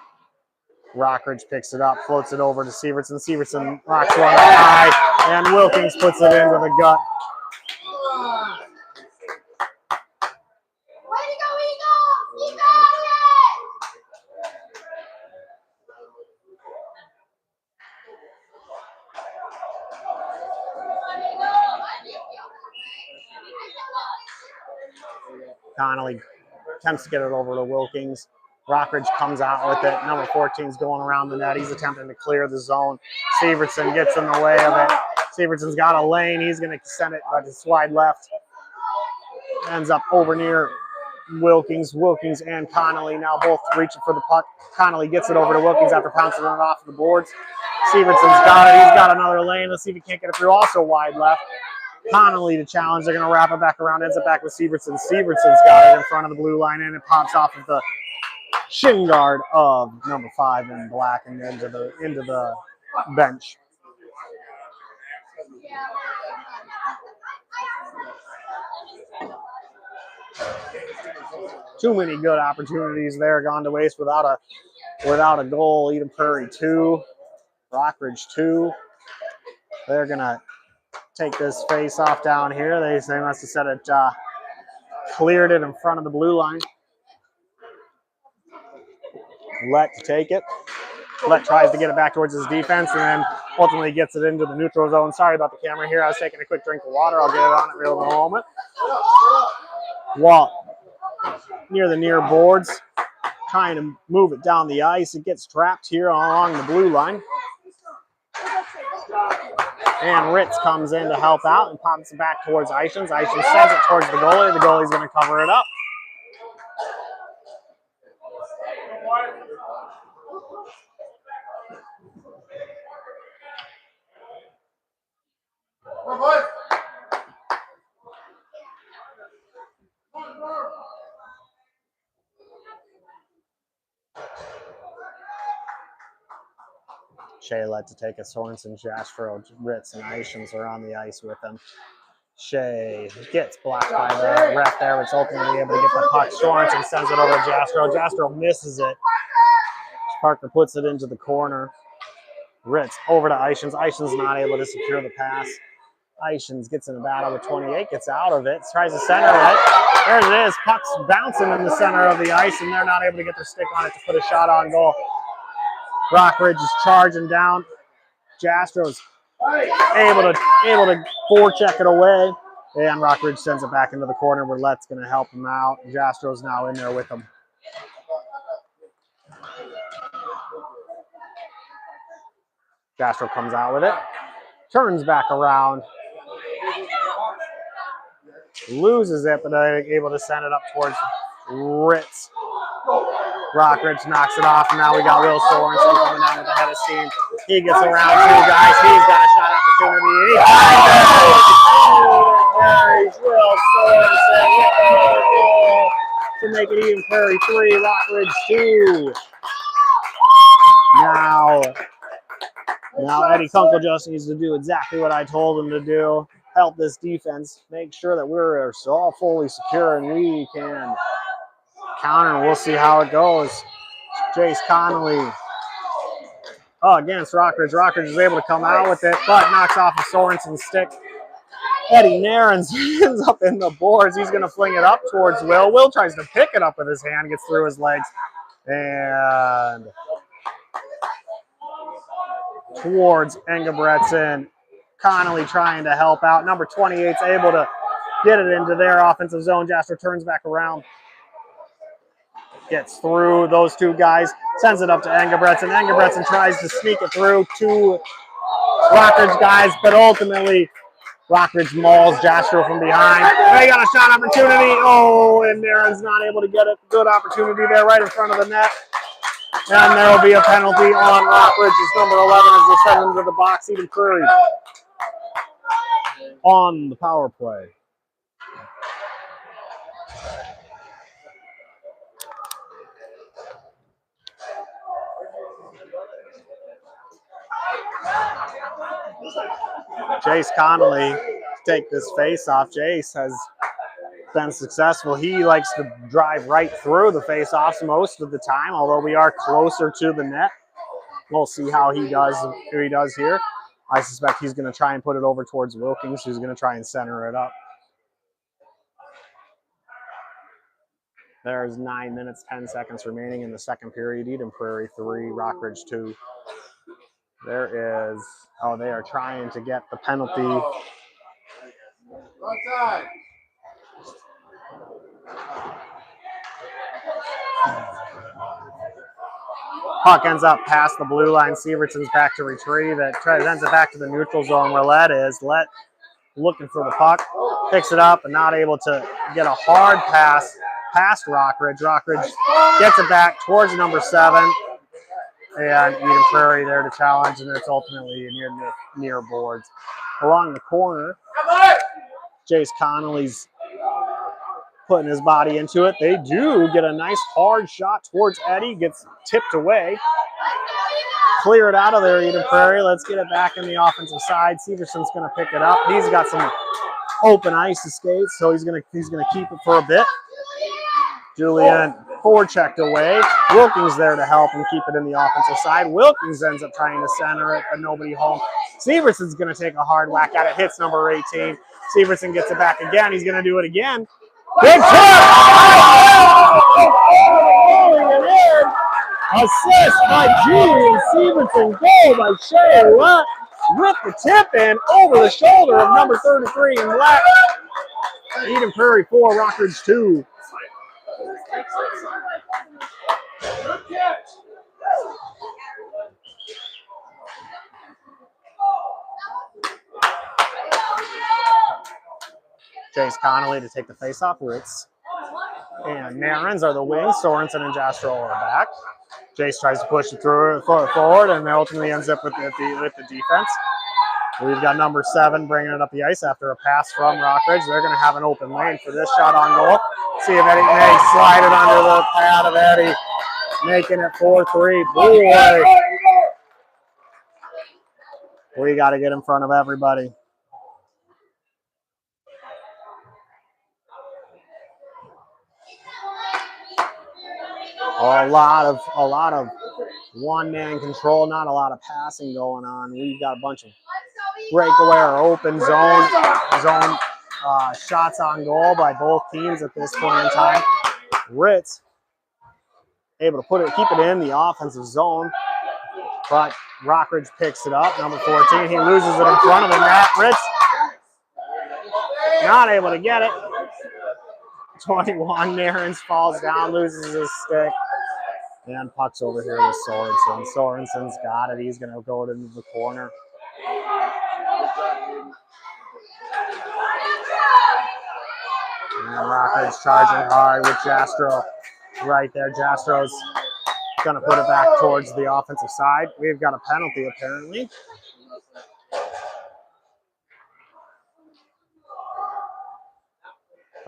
Rockridge picks it up, floats it over to Sievertson. Sievertson rocks one high, and Wilkins puts it into the gut. Connolly attempts to get it over to Wilkins. Rockridge comes out with it. Number 14 is going around the net. He's attempting to clear the zone. Sievertson gets in the way of it. Sievertson's got a lane. He's going to send it, but it's wide left. Ends up over near Wilkins. Wilkins and Connolly now both reaching for the puck. Connolly gets it over to Wilkins after pouncing it off the boards. Sievertson's got it. He's got another lane. Let's see if he can't get it through. Also wide left. Connolly to challenge. They're going to wrap it back around. Ends up back with Sievertson. Sievertson's got it in front of the blue line, and it pops off of the shin guard of number 5 in black and into the bench. Too many good opportunities there gone to waste without a goal. Eden Prairie 2, Rockridge 2. They're going to take this face off down here. They must have said it, cleared it in front of the blue line. Let to take it. Let tries to get it back towards his defense and then ultimately gets it into the neutral zone. Sorry about the camera here. I was taking a quick drink of water. I'll get it on it real in a moment. Walt near the near boards, trying to move it down the ice. It gets trapped here along the blue line. And Ritz comes in to help out and pops it back towards Ishins. Ishins sends it towards the goalie. The goalie's going to cover it up. Shea led to take it. Sorensen, Jastrow, Ritz, and Ishins are on the ice with him. Shea gets blocked by the ref there, but it's ultimately able to get the puck. Sorensen sends it over to Jastrow. Jastrow misses it. Parker puts it into the corner. Ritz over to Ishins. Ishins not able to secure the pass. Ishins gets in a battle with 28, gets out of it, tries to center it. There it is. Puck's bouncing in the center of the ice, and they're not able to get their stick on it to put a shot on goal. Rockridge is charging down. Jastrow's able to forecheck it away, and Rockridge sends it back into the corner where Lett's going to help him out. Jastrow's now in there with him. Jastrow comes out with it, turns back around, loses it, but they're able to send it up towards Ritz. Rockridge knocks it off, and now we got Will Sorensen coming down with the head of steam. He gets around two guys. He's got a shot opportunity. Prairie's Will Sorensen to make it even. Prairie 3, Rockridge 2. Now Eddie Kunkel just needs to do exactly what I told him to do. Help this defense. Make sure that we're all fully secure and we can counter. We'll see how it goes. Jace Connolly against Rockridge. Rockridge is able to come out with it, but knocks off of Sorensen's stick. Eddie Narens ends up in the boards. He's going to fling it up towards Will. Will tries to pick it up with his hand, gets through his legs, and towards Engebretson. Connolly trying to help out. Number 28 is able to get it into their offensive zone. Jasper turns back around. Gets through those two guys. Sends it up to Engebretson. Engebretson tries to sneak it through two Rockridge guys, but ultimately Rockridge mauls Jasper from behind. They got a shot opportunity. Oh, and Naren's not able to get it. Good opportunity there right in front of the net. And there will be a penalty on Rockridge. It's number 11 as they send him to the box. Eden Prairie on the power play. Jace Connolly take this face off. Jace has been successful. He likes to drive right through the face-offs most of the time, although we are closer to the net. We'll see how he does here. I suspect he's going to try and put it over towards Wilkins, who's going to try and center it up. There's 9 minutes, 10 seconds remaining in the second period. Eden Prairie 3, Rockridge 2. There is, they are trying to get the penalty. Outside. Puck ends up past the blue line. Severson's back to retrieve it. Sends it back to the neutral zone where Lett is. Lett looking for the puck. Picks it up and not able to get a hard pass past Rockridge. Rockridge gets it back towards number 7. And Eden Prairie there to challenge, and it's ultimately near boards. Along the corner, Jace Connolly's putting his body into it. They do get a nice hard shot towards Eddie. Gets tipped away. Clear it out of there, Eden Prairie. Let's get it back in the offensive side. Severson's going to pick it up. He's got some open ice to skate, so he's going to keep it for a bit. Julian forechecked away. Wilkins there to help him keep it in the offensive side. Wilkins ends up trying to center it, but nobody home. Severson's going to take a hard whack at it. Hits number 18. Severson gets it back again. He's going to do it again. Big tip! Assist by Julian Severson. Goal by Shea Lett with the tip in over the shoulder of number 33 in black. Eden Prairie 4, Rockridge 2. Chase Connolly to take the face-off. Ritz and Narins are the wings. Sorensen and Jastro are back. Jace tries to push it through forward, and ultimately ends up with the defense. We've got number 7 bringing it up the ice after a pass from Rockridge. They're going to have an open lane for this shot on goal. See if Eddie may slide it under the pad of Eddie, making it 4-3. Boy, we got to get in front of everybody. A lot of one-man control, not a lot of passing going on. We've got a bunch of breakaway or open zone shots on goal by both teams at this point in time. Ritz able to keep it in the offensive zone, but Rockridge picks it up. Number 14, he loses it in front of the net. Ritz not able to get it. 21, Narins falls down, loses his stick. And puck's over here to Sorensen. Sorensen's got it. He's going to go into the corner. And Rockridge charging hard with Jastro right there. Jastro's going to put it back towards the offensive side. We've got a penalty, apparently.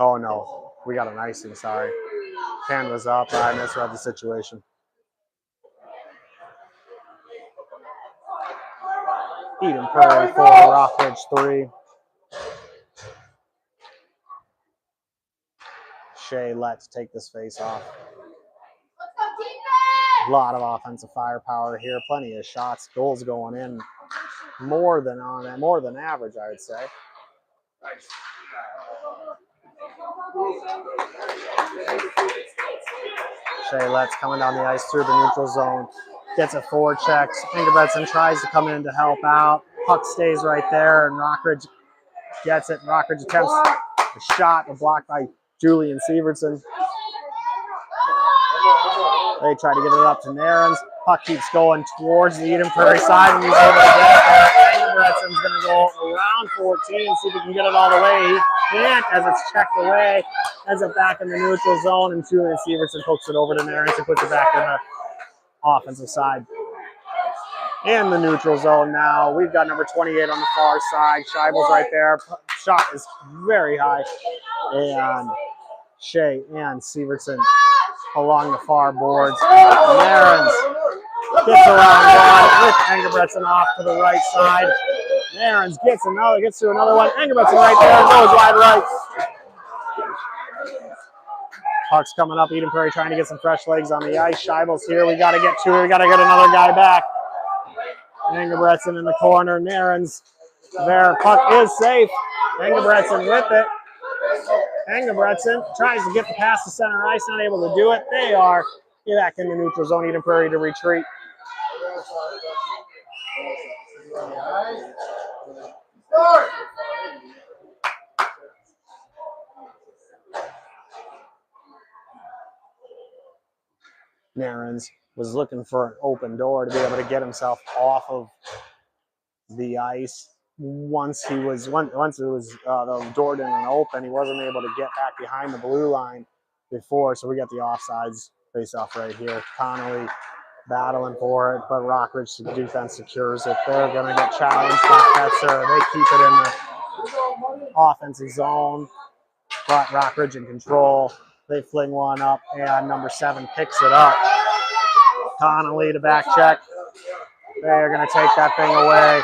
Oh, no. We got an icing, sorry. Hand was up. I misread the situation. Eden Prairie 4, Rockridge 3. Shea Letts take this face off. A lot of offensive firepower here. Plenty of shots. Goals going in more than average, I would say. Shea Letts coming down the ice through the neutral zone. Gets it forward checks. Ingebrigtsen tries to come in to help out. Puck stays right there, and Rockridge gets it. Rockridge attempts a shot, a block by Julian Sievertson. They try to get it up to Narins. Puck keeps going towards the Eden Prairie side, and he's able to get it there. Ingebrigtsen's going to go around 14, see if he can get it all the way. He can't, as it's checked away. Ends it back in the neutral zone, and Julian Sievertson hooks it over to Narins and puts it back in the offensive side. In the neutral zone now. We've got number 28 on the far side. Scheibel's right there. Shot is very high. And Shea and Sievertson along the far boards. Narins gets around one with Ingebrigtsen off to the right side. Narins gets to another one. Ingebrigtsen right there, goes wide right. Puck's coming up. Eden Prairie trying to get some fresh legs on the ice. Scheibel's here. We got to get to it. We got to get another guy back. Ingebrigtsen in the corner. Narins there. Puck is safe. Ingebrigtsen with it. Ingebrigtsen tries to get the pass to center ice. Not able to do it. They are back in the neutral zone. Eden Prairie to retreat. Narins was looking for an open door to be able to get himself off of the ice. Once it was the door didn't open, he wasn't able to get back behind the blue line before. So we got the offsides face off right here. Connolly battling for it, but Rockridge defense secures it. They're going to get challenged by Fetzer. They keep it in the offensive zone, but Rockridge in control. They fling one up, and number 7 picks it up. Connolly to back check. They're going to take that thing away.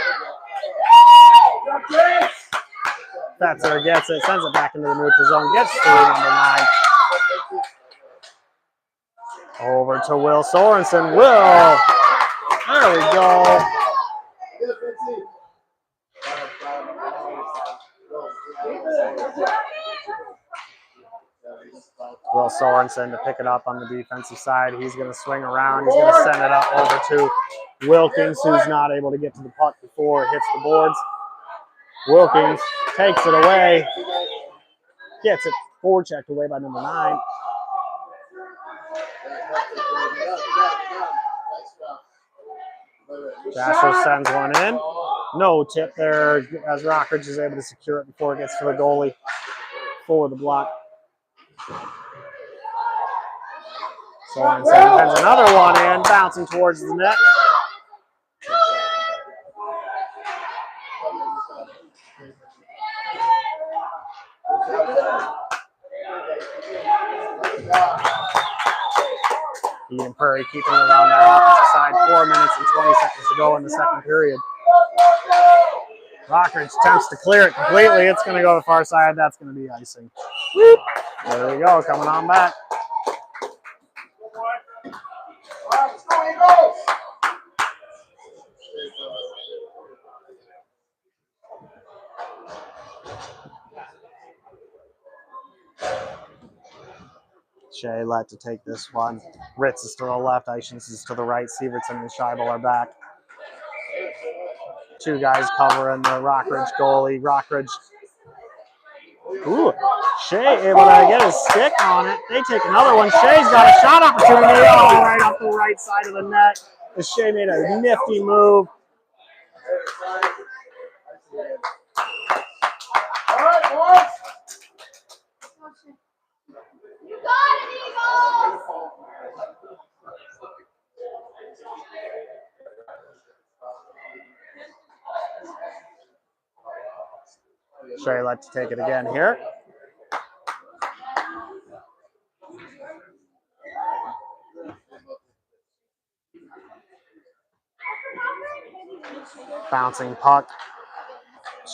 Fetzer gets it, sends it back into the neutral zone, gets through number 9. Over to Will Sorensen. Will, there we go. Will Sorensen to pick it up on the defensive side. He's going to swing around. He's going to send it up over to Wilkins, who's not able to get to the puck before it hits the boards. Wilkins takes it away. Gets it forechecked away by number 9. Dasher sends one in. No tip there as Rockridge is able to secure it before it gets to the goalie. for the block. Sorensen sends another one in, bouncing towards the net. Eden Prairie keeping it on their offensive side. 4 minutes and 20 seconds to go in the second period. Rockridge attempts to clear it completely. It's going to go to the far side. That's going to be icing. There we go, coming on back. Shea led to take this one. Ritz is to the left. Eichens is to the right. Sievertson and Scheibel are back. Two guys covering the Rockridge goalie. Rockridge. Ooh, Shea able to get his stick on it. They take another one. Shea's got a shot opportunity. Oh, right off the right side of the net. As Shea made a nifty move. All right, boys. You got it, Eagles! Shea like to take it again here. Bouncing puck.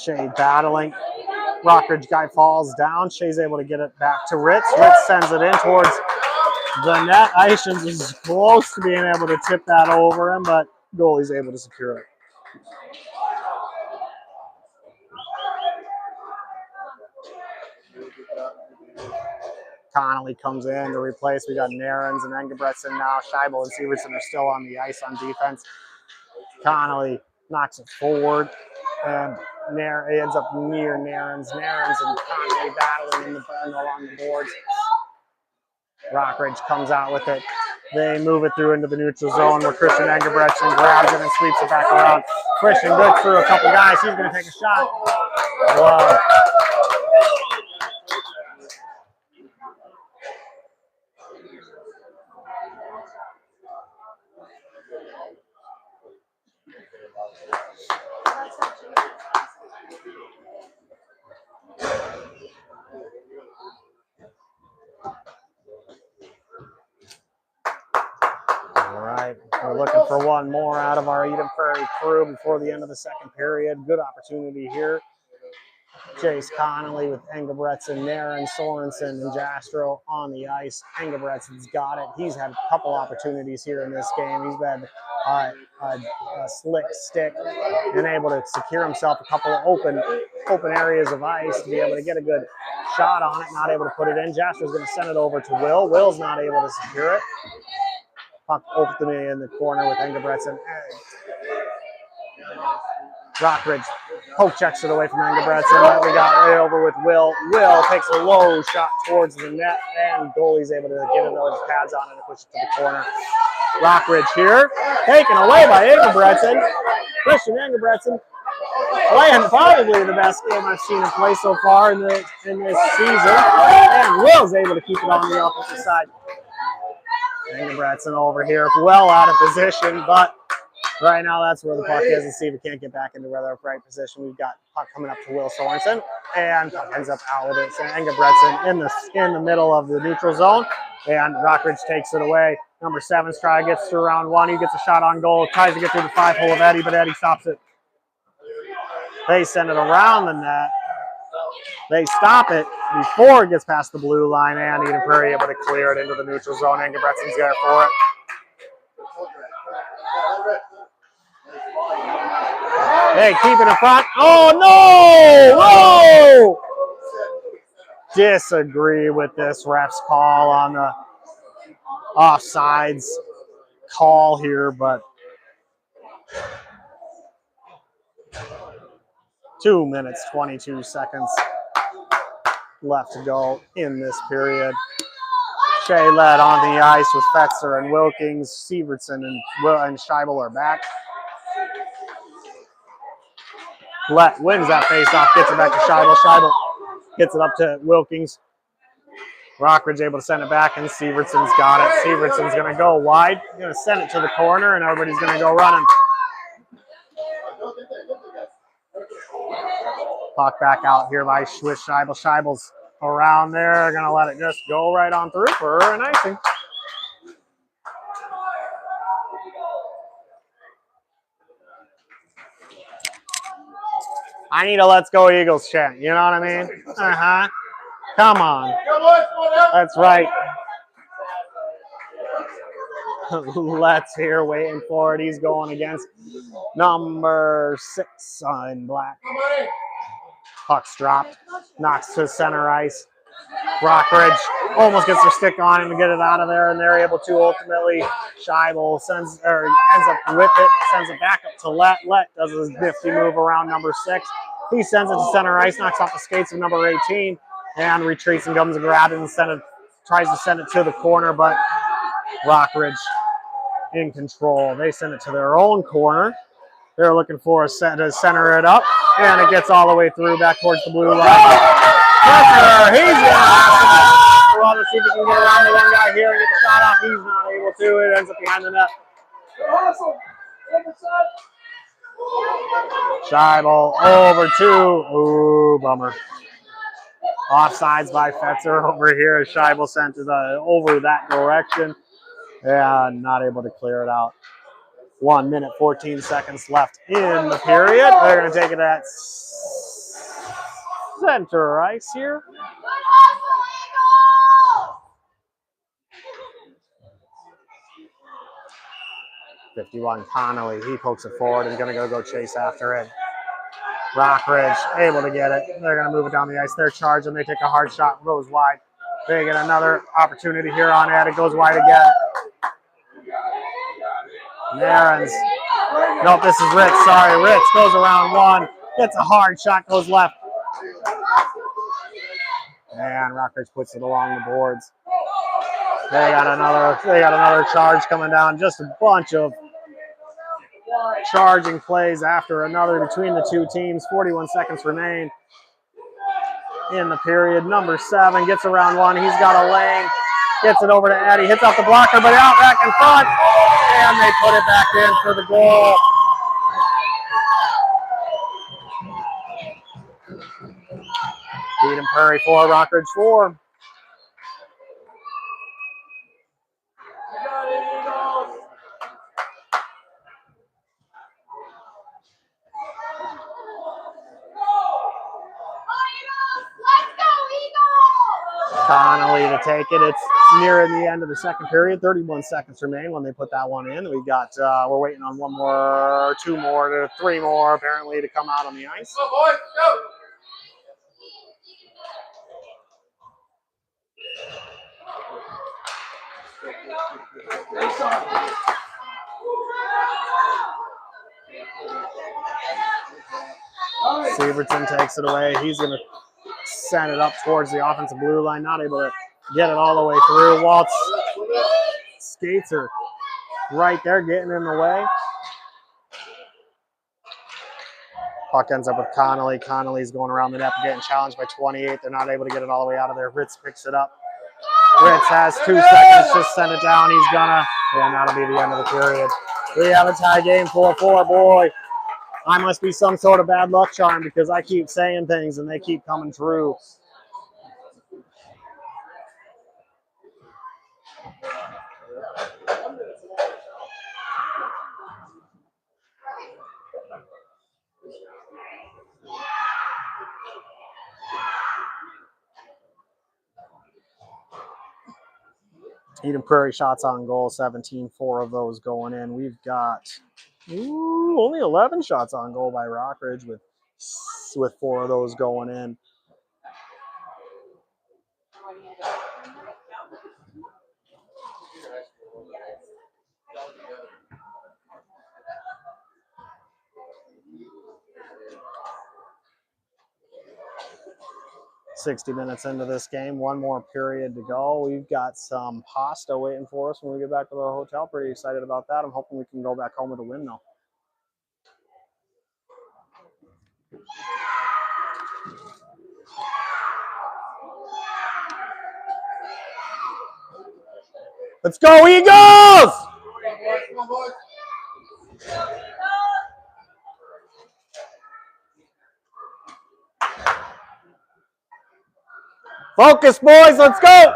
Shea battling. Rockridge guy falls down. Shea's able to get it back to Ritz. Ritz sends it in towards the net. Eichens is close to being able to tip that over him, but goalie's able to secure it. Connolly comes in to replace. We got Narens and Engebretson now. Scheibel and Sievertson are still on the ice on defense. Connolly knocks it forward, and it ends up near Narens. Narens and Connolly battling along the boards. Rockridge comes out with it. They move it through into the neutral zone where Christian Engebretson grabs it and sweeps it back around. Christian good through a couple guys. He's going to take a shot. Wow. All right, we're looking for one more out of our Eden Prairie crew before the end of the second period. Good opportunity here. Chase Connolly with Engebretson, Naren, Sorensen, and Jastro on the ice. Engebretson's got it. He's had a couple opportunities here in this game. He's had a slick stick and able to secure himself a couple of open areas of ice to be able to get a good shot on it. Not able to put it in. Jastro's going to send it over to Will. Will's not able to secure it. Puck opening in the corner with Engebretson. Rockridge poke checks it away from Engebretson. We got right over with Will. Will takes a low shot towards the net, and goalie's able to get those pads on it and push it to the corner. Rockridge here, taken away by Engebretson. Christian Engebretson playing probably the best game I've seen him play so far in this season. And Will's able to keep it on the offensive side. Engebretson over here, well out of position, but right now that's where the puck is, and see if we can't get back into the right position. We've got puck coming up to Will Sorensen, and puck ends up out with it. So Engebretson in the middle of the neutral zone, and Rockridge takes it away. Number 7 Stride gets through round 1. He gets a shot on goal, tries to get through the 5-hole of Eddie, but Eddie stops it. They send it around the net. They stop it before it gets past the blue line, and Eden Prairie able to clear it into the neutral zone. Engebretson's there for it. Hey, keep it in front. Oh, no! Whoa! Disagree with this ref's call on the offsides call here, but 2 minutes, 22 seconds left to go in this period. Shea led on the ice with Fetzer and Wilkins. Sievertson and Scheibel are back. Lett wins that faceoff, gets it back to Scheibel. Scheibel Gets it up to Wilkins. Rockridge able to send it back, and Sievertson's got it. Sievertson's going to go wide. Going to send it to the corner, and everybody's going to go running. Puck back out here by Scheibel. Scheibel's around there. Going to let it just go right on through for an icing. I need a Let's Go Eagles chant. You know what I mean? Uh-huh. Come on. That's right. Let's here waiting for it. He's going against number 6 in black. Puck's dropped. Knocks to center ice. Rockridge almost gets their stick on him to get it out of there, and they're able to ultimately. Scheibel ends up with it, sends it back up to Let. Let does his nifty move around number 6. He sends it to center ice, knocks off the skates of number 18, and retreats and comes and grabs it and tries to send it to the corner, but Rockridge in control. They send it to their own corner. They're looking for a set to center it up, and it gets all the way through back towards the blue line. Pressure, he's going to well, let's see if he can get around the one guy here and get the shot off. He's not able to. It ends up behind the net. Scheibel over to, ooh, bummer. Offsides by Fetzer over here as Scheibel sent it over that direction and not able to clear it out. 1 minute, 14 seconds left in the period. They're going to take it at center ice here. 51 Connolly, he pokes it forward and going to go chase after it. Rockridge able to get it. They're going to move it down the ice. They're charging. They take a hard shot, goes wide. They get another opportunity here on it. It goes wide again. Narens. Nope, this is Ritz. Sorry, Ritz goes around one. Gets a hard shot, goes left. And Rockridge puts it along the boards. They got another charge coming down. Just a bunch of charging plays after another between the two teams. 41 seconds remain in the period. Number 7 gets around one. He's got a lane. Gets it over to Eddie. Hits off the blocker, but out back in front. And they put it back in for the goal. Eden Prairie 4, Rockridge 4. Connolly to take it. It's nearing the end of the second period. 31 seconds remain when they put that one in. We got we're waiting on 1 more, 2 more, 3 more apparently to come out on the ice. Go, boys, go. Sievertson takes it away. He's going to send it up towards the offensive blue line. Not able to get it all the way through. Waltz skates are right there getting in the way. Puck ends up with Connolly. Connolly's going around the net and getting challenged by 28. They're not able to get it all the way out of there. Ritz picks it up. Ritz has 2 seconds. Just send it down. He's gonna. And that'll be the end of the period. We have a tie game 4-4. Boy, I must be some sort of bad luck charm because I keep saying things and they keep coming true. Eden Prairie shots on goal, 17, 4 of those going in. We've got only 11 shots on goal by Rockridge with 4 of those going in. $60 minutes into this game, 1 more period to go. We've got some pasta waiting for us when we get back to the hotel. Pretty excited about that. I'm hoping we can go back home with a win, though. Let's go, Eagles! Come on, boys. Focus, boys, let's go!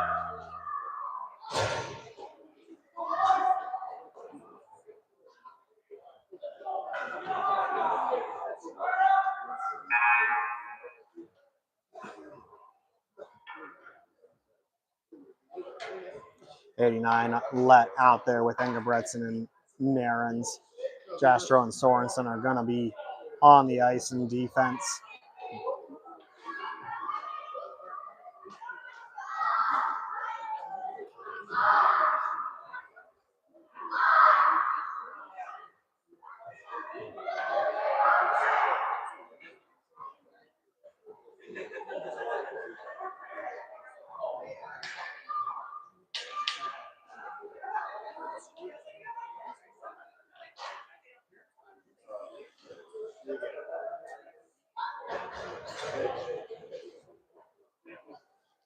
'89 let out there with Engebretson and Narens. Jastro and Sorensen are going to be on the ice in defense.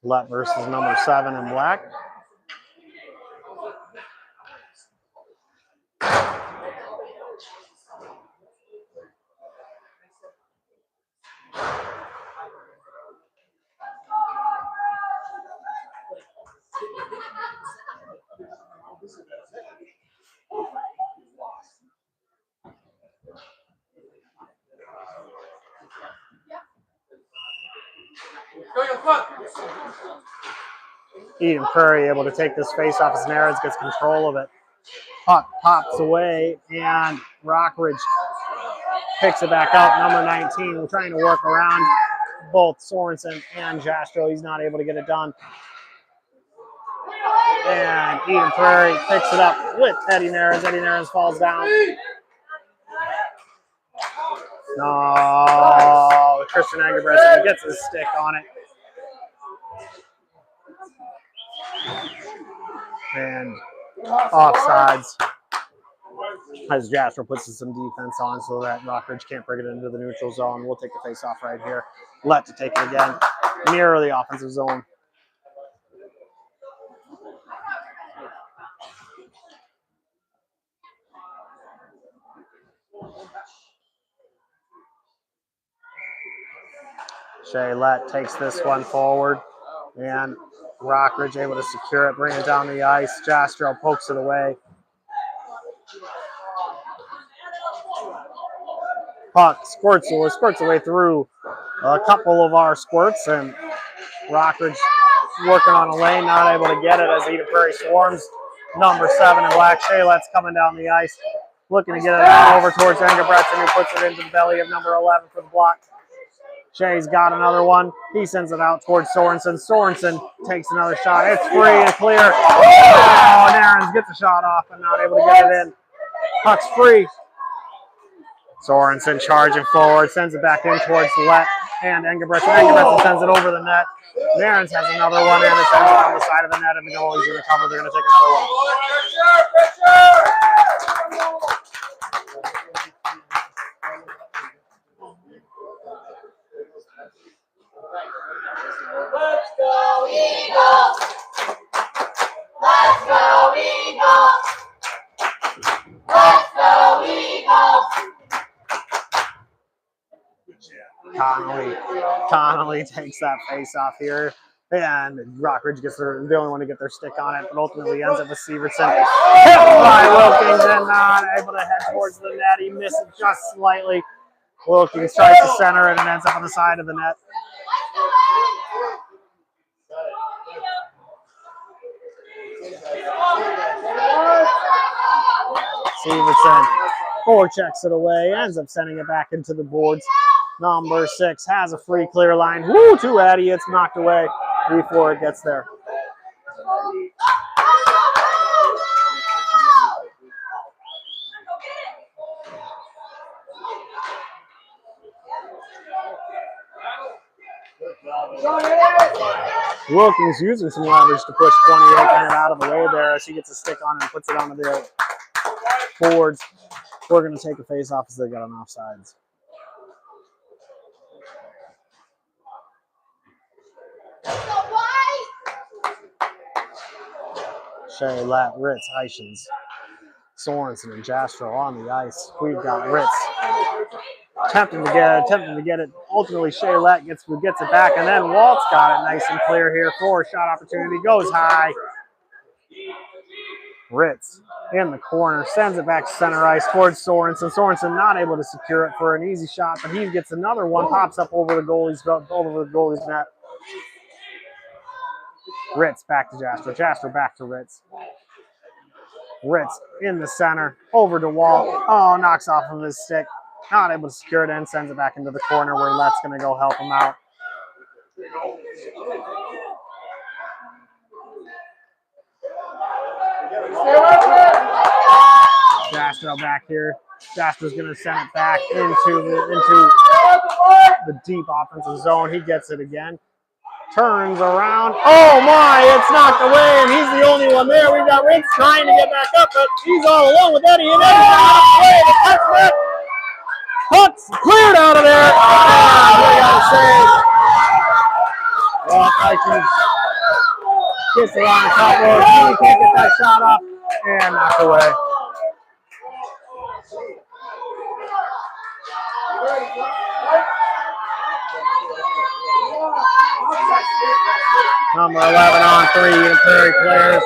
Let versus number 7 in black. Eden Prairie able to take this face off as Narens gets control of it. Puck pops away, and Rockridge picks it back up. Number 19, we're trying to work around both Sorensen and Jastro. He's not able to get it done. And Eden Prairie picks it up with Eddie Narens. Eddie Narens falls down. No, Christian Engebretson gets his stick on it. And offsides as Jasper puts some defense on so that Rockridge can't bring it into the neutral zone. We'll take the face off right here. Let to take it again near the offensive zone. Shea Lett takes this one forward, and Rockridge able to secure it, bring it down the ice. Jastro pokes it away. Puck squirts away through a couple of our squirts, and Rockridge working on a lane, not able to get it as Eden Prairie swarms number 7 in black. Shea Lett's coming down the ice, looking to get it out over towards Engebretson, who puts it into the belly of number 11 for the block. Shea's got another one. He sends it out towards Sorensen. Sorensen takes another shot. It's free and clear. Oh, Narens gets a shot off and not able to get it in. Puck's free. Sorensen charging forward, sends it back in towards Lett and Engebretson. Engebretson sends it over the net. Narens has another one and it sends it on the side of the net, and the goalie's going to cover. They're going to take another one. Let's go Eagles! Let's go Eagles! Let's go Eagles! Connolly takes that face off here, and Rockridge gets the only one to get their stick on it, but ultimately ends up with Severson. Hit by Wilkins and not able to head towards the net. He misses just slightly. Wilkins tries to center it and ends up on the side of the net. Severson forechecks it away, ends up sending it back into the boards. Number 6 has a free clear line. Woo, to Eddie. It's knocked away before it gets there. Wilkins using some leverage to push 28 kind of out of the way there as he gets a stick on it and puts it onto the boards. We're going to take a face off as they got on offsides. Shaylett, Ritz, Eichens, Sorensen, and Jastrow on the ice. We've got Ritz attempting to get it. Ultimately, Shaylett gets it back, and then Walt's got it nice and clear here for a shot opportunity. Goes high. Ritz in the corner, sends it back to center ice towards Sorensen. Sorensen not able to secure it for an easy shot, but he gets another one, pops up over the goalie's net. Ritz back to Jastrow. Jastrow back to Ritz. Ritz in the center, over to Walt. Oh, knocks off of his stick. Not able to secure it and sends it back into the corner where Lett's going to go help him out. Jastrow back here. Jastrow's going to send it back into the deep offensive zone. He gets it again. Turns around. Oh my, it's knocked away, and he's the only one there. We've got Ritz trying to get back up, but he's all alone with Eddie, and Eddie's not away. The puck's cleared out of there. We got to save. Well, Vikings gets around a couple. He can't get that shot up, and knocked away. Number 11 on 3, the Prairie players.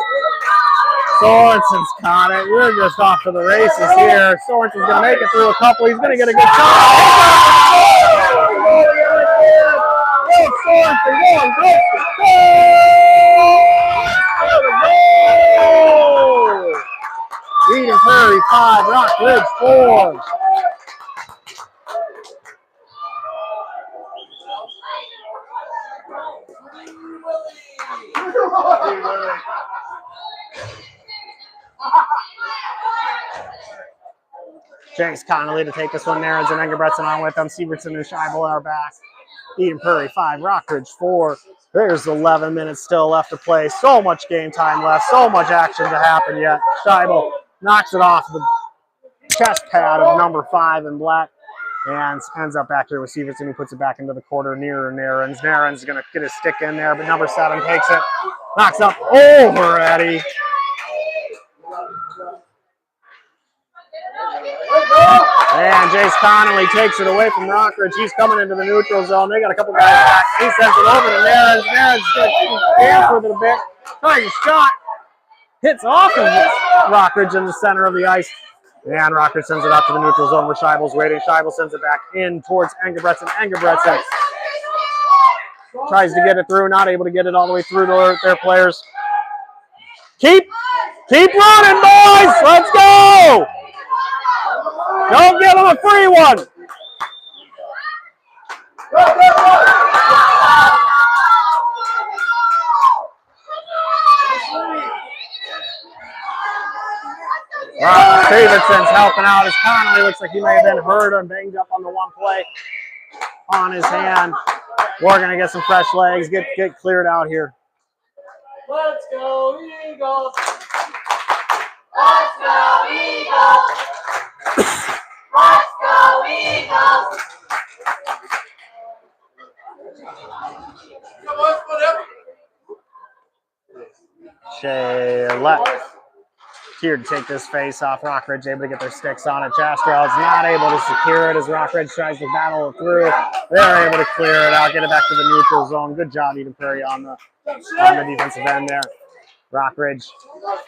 Sorensen's caught it. We're just off to the races here. Sorensen's going to make it through a couple. He's going to get a good shot. Sorensen going great. Eden Prairie 5, Rockridge 4. James Connolly to take this one. Narrans and Engelbretson on with them. Sievertson and Scheibel are back. Eden Prairie 5, Rockridge 4. There's 11 minutes still left to play. So much game time left. So much action to happen yet. Scheibel knocks it off the chest pad of number 5 in black and ends up back here with Sievertson, who puts it back into the quarter near Narrans. Narrans is going to get his stick in there, but number 7 takes it. Knocks up over Eddie. And Jace Connolly takes it away from Rockridge. He's coming into the neutral zone. They got a couple guys back. He sends it over to Narrans. Narrans dance with it a bit. Trying shot. Hits off of Rockridge in the center of the ice. And Rockridge sends it out to the neutral zone where Scheibel's waiting. Scheibel sends it back in towards Engelbretson. Engelbretson tries to get it through. Not able to get it all the way through to their players. Keep running, boys. Let's go. Don't give them a free one. Davidson's helping out as Connolly looks like he may have been hurt or banged up on the one play on his hand. We're going to get some fresh legs, get cleared out here. Let's go, Eagles! Let's go, Eagles! Let's go, Eagles! Shaylett here to take this face off. Rockridge able to get their sticks on it. Jastrow is not able to secure it as Rockridge tries to battle it through. They're able to clear it out, get it back to the neutral zone. Good job, Eden Prairie on the defensive end there. Rockridge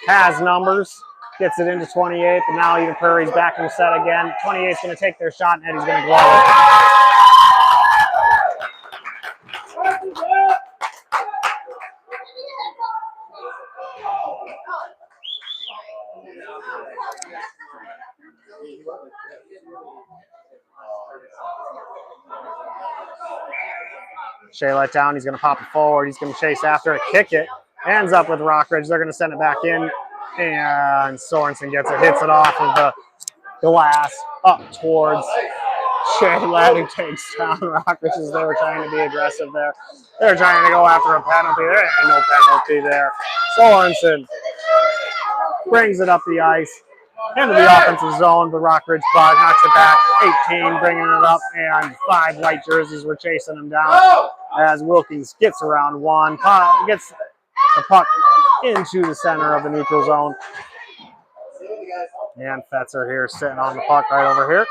has numbers, gets it into 28, but now Eden Prairie's back in the set again. 28's going to take their shot, and Eddie's going to glove it. Shaylett down. He's going to pop it forward. He's going to chase after it, kick it. Ends up with Rockridge. They're going to send it back in. And Sorensen gets it, hits it off of the glass up towards Shaylett, who takes down Rockridge as they were trying to be aggressive there. They're trying to go after a penalty. There ain't no penalty there. Sorensen brings it up the ice into the offensive zone, but Rockridge knocks it back. 18 bringing it up, and 5 white jerseys were chasing him down as Wilkins gets around one, gets the puck into the center of the neutral zone. And Fetzer here sitting on the puck right over here.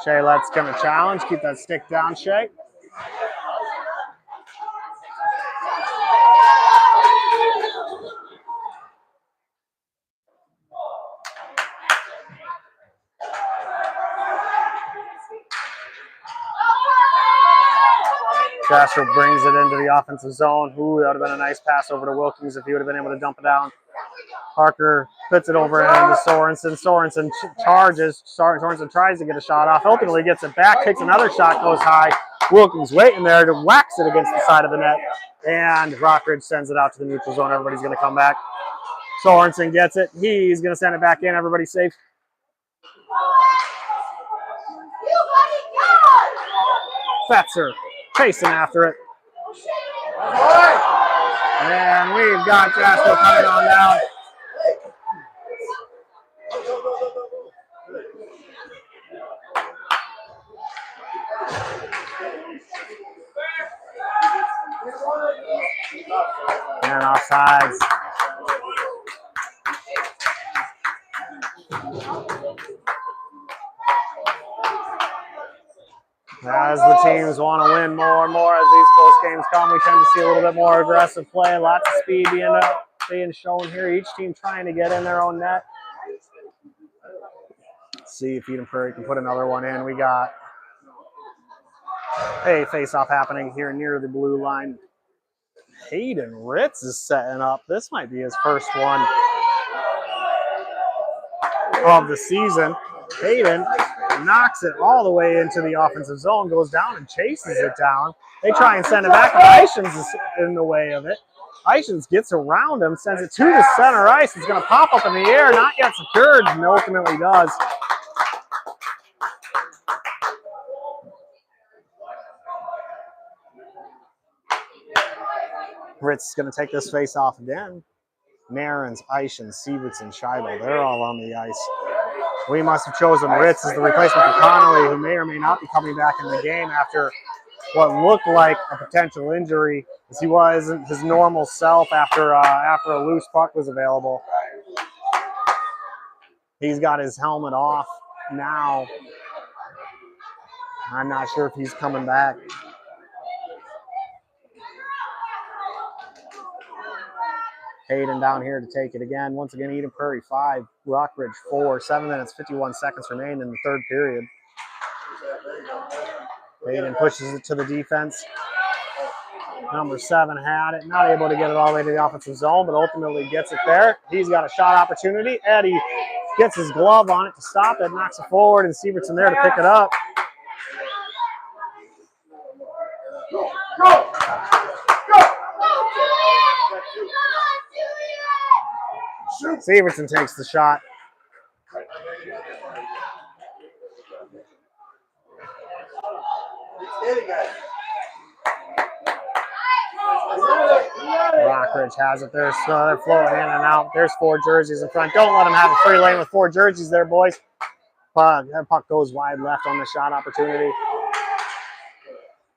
Shea Lett's going to challenge. Keep that stick down, Shea. Castro brings it into the offensive zone. Ooh, that would have been a nice pass over to Wilkins if he would have been able to dump it down. Parker puts it over into Sorensen. Sorensen charges. Sorensen tries to get a shot off. Ultimately gets it back, takes another shot, goes high. Wilkins waiting there to whacks it against the side of the net. And Rockridge sends it out to the neutral zone. Everybody's going to come back. Sorensen gets it. He's going to send it back in. Everybody's safe. Fetzer chasing after it. And we've got Jasper coming on down. And offsides. As the teams want to win more and more as these close games come, we tend to see a little bit more aggressive play, lots of speed being shown here. Each team trying to get in their own net. Let's see if Eden Prairie can put another one in. We got a face-off happening here near the blue line. Hayden Ritz is setting up. This might be his first one of the season. Hayden knocks it all the way into the offensive zone, goes down and chases it down. They try and send it back, and Ishans is in the way of it. Ishans gets around him, sends it to the center ice. It's going to pop up in the air, not yet secured, and ultimately does. Ritz is going to take this face off again. Narens, Ishans, Sievertson, Scheibel, they're all on the ice. We must have chosen Ritz as the replacement for Connolly, who may or may not be coming back in the game after what looked like a potential injury, as he wasn't his normal self after a loose puck was available. He's got his helmet off now. I'm not sure if he's coming back. Hayden down here to take it again. Once again, Eden Prairie 5, Rockridge 4. 7 minutes, 51 seconds remain in the third period. Hayden pushes it to the defense. Number 7 had it, not able to get it all the way to the offensive zone, but ultimately gets it there. He's got a shot opportunity. Eddie gets his glove on it to stop it, knocks it forward, and Sievertson there to pick it up. Go! Sievertson takes the shot. Rockridge has it there, so they're flowing in and out. There's 4 jerseys in front. Don't let them have a free lane with 4 jerseys there, boys. That puck goes wide left on the shot opportunity.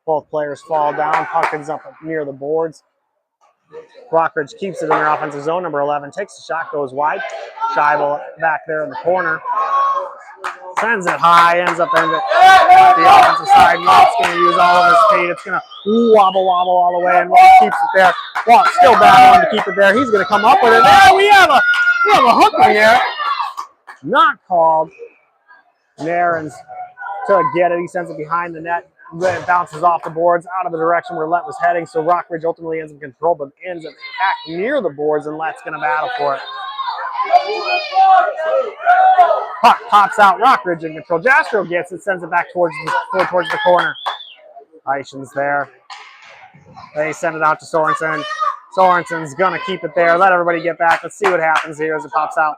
Both players fall down. Puck ends up near the boards. Rockridge keeps it in their offensive zone. Number 11 takes the shot, goes wide. Scheibel back there in the corner. Sends it high, ends up in the offensive side. Walt's going to use all of his speed. It's going to wobble all the way, and Walt keeps it there. Walt still battling to keep it there. He's going to come up with it. There we have a hook in there. Not called. Narens to get it. He sends it behind the net. It bounces off the boards out of the direction where Lett was heading. So Rockridge ultimately ends up in control, but ends up back near the boards, and Lett's going to battle for it. Puck pops out. Rockridge in control. Jastrow gets it, sends it back towards the corner. Ishans there. They send it out to Sorensen. Sorensen's going to keep it there. Let everybody get back. Let's see what happens here as it pops out.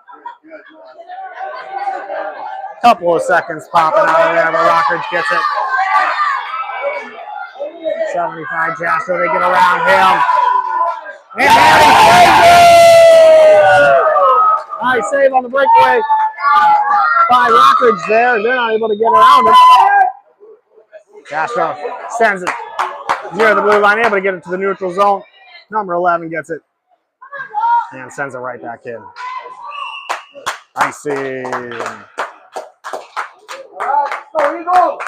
Couple of seconds popping out of there, but Rockridge gets it. 75 Jastrow, they get around him. And nice save on the breakaway by Rockridge there. They're not able to get around it. Jastrow sends it near the blue line, able to get it to the neutral zone. Number 11 gets it and sends it right back in. Icing. Go Eagles!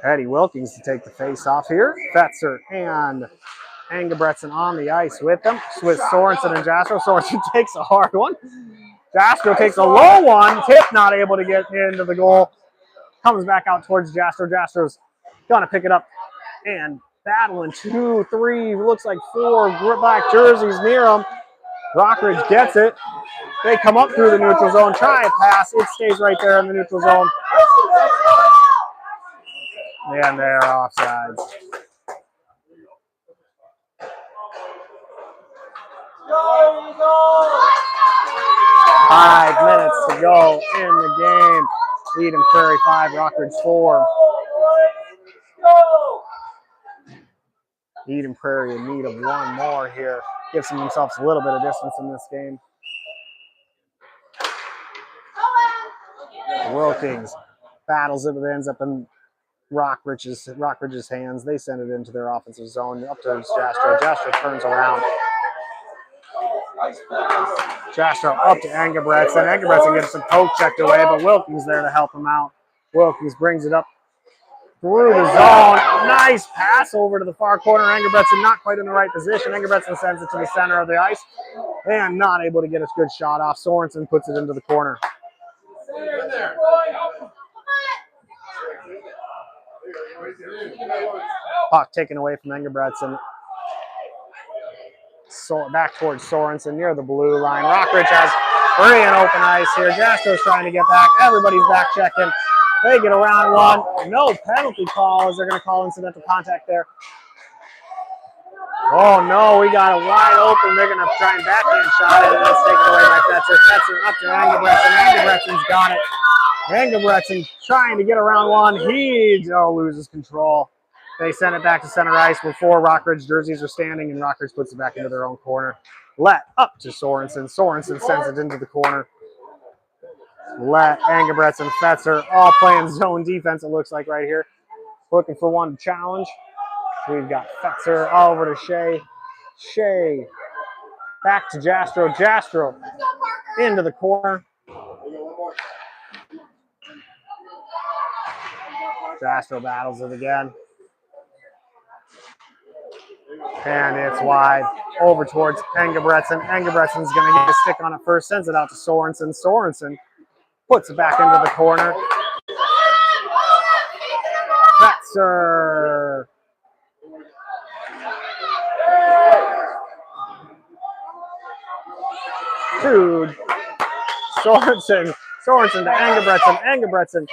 Eddie Wilkins to take the face off here. Fetzer and Engebretson on the ice with them. With Sorensen and Jastrow. Sorensen takes a hard one. Jastrow takes a low one. Tip not able to get into the goal. Comes back out towards Jastrow. Jastrow's gonna pick it up and battling 2, 3, looks like 4 black jerseys near him. Rockridge gets it. They come up through the neutral zone, try a pass. It stays right there in the neutral zone. And they're offsides. Go Eagles! 5 minutes to go in the game. Eden Prairie 5, Rockridge 4. Go! Eden Prairie in need of one more here. Gives themselves a little bit of distance in this game. Wilkins battles it, but ends up in Rockridge's hands. They send it into their offensive zone. Up to Jastrow. Jastrow turns around. Jastrow up to Engebretson. Engebretson gets some poke checked away, but Wilkins there to help him out. Wilkins brings it up through the zone. Nice pass over to the far corner. Engebretson not quite in the right position. Engebretson sends it to the center of the ice and not able to get a good shot off. Sorensen puts it into the corner. Puck taken away from Engebretson. So back towards Sorensen near the blue line. Rockridge has free and open ice here. Jastrow's trying to get back. Everybody's back checking. They get around one. No penalty calls. They're going to call incidental contact there. Oh no, we got it wide open. They're going to try and backhand shot it, and it's taken away by Fetzer. Fetzer up to Engebretson. Engebretsen's got it. Engebretson trying to get around one. He loses control. They send it back to center ice before Rockridge jerseys are standing, and Rockridge puts it back into their own corner. Let up to Sorensen. Sorensen sends it into the corner. Let Engebretson, Fetzer all playing zone defense, it looks like right here. Looking for one to challenge. We've got Fetzer over to Shea. Shea back to Jastrow. Jastrow into the corner. Jastrow battles it again. And it's wide over towards Engebretson. Engebretson's going to get a stick on it first, sends it out to Sorensen. Sorensen puts it back into the corner. Fetzer. Dude. Sorensen to Engebretson. Engebretson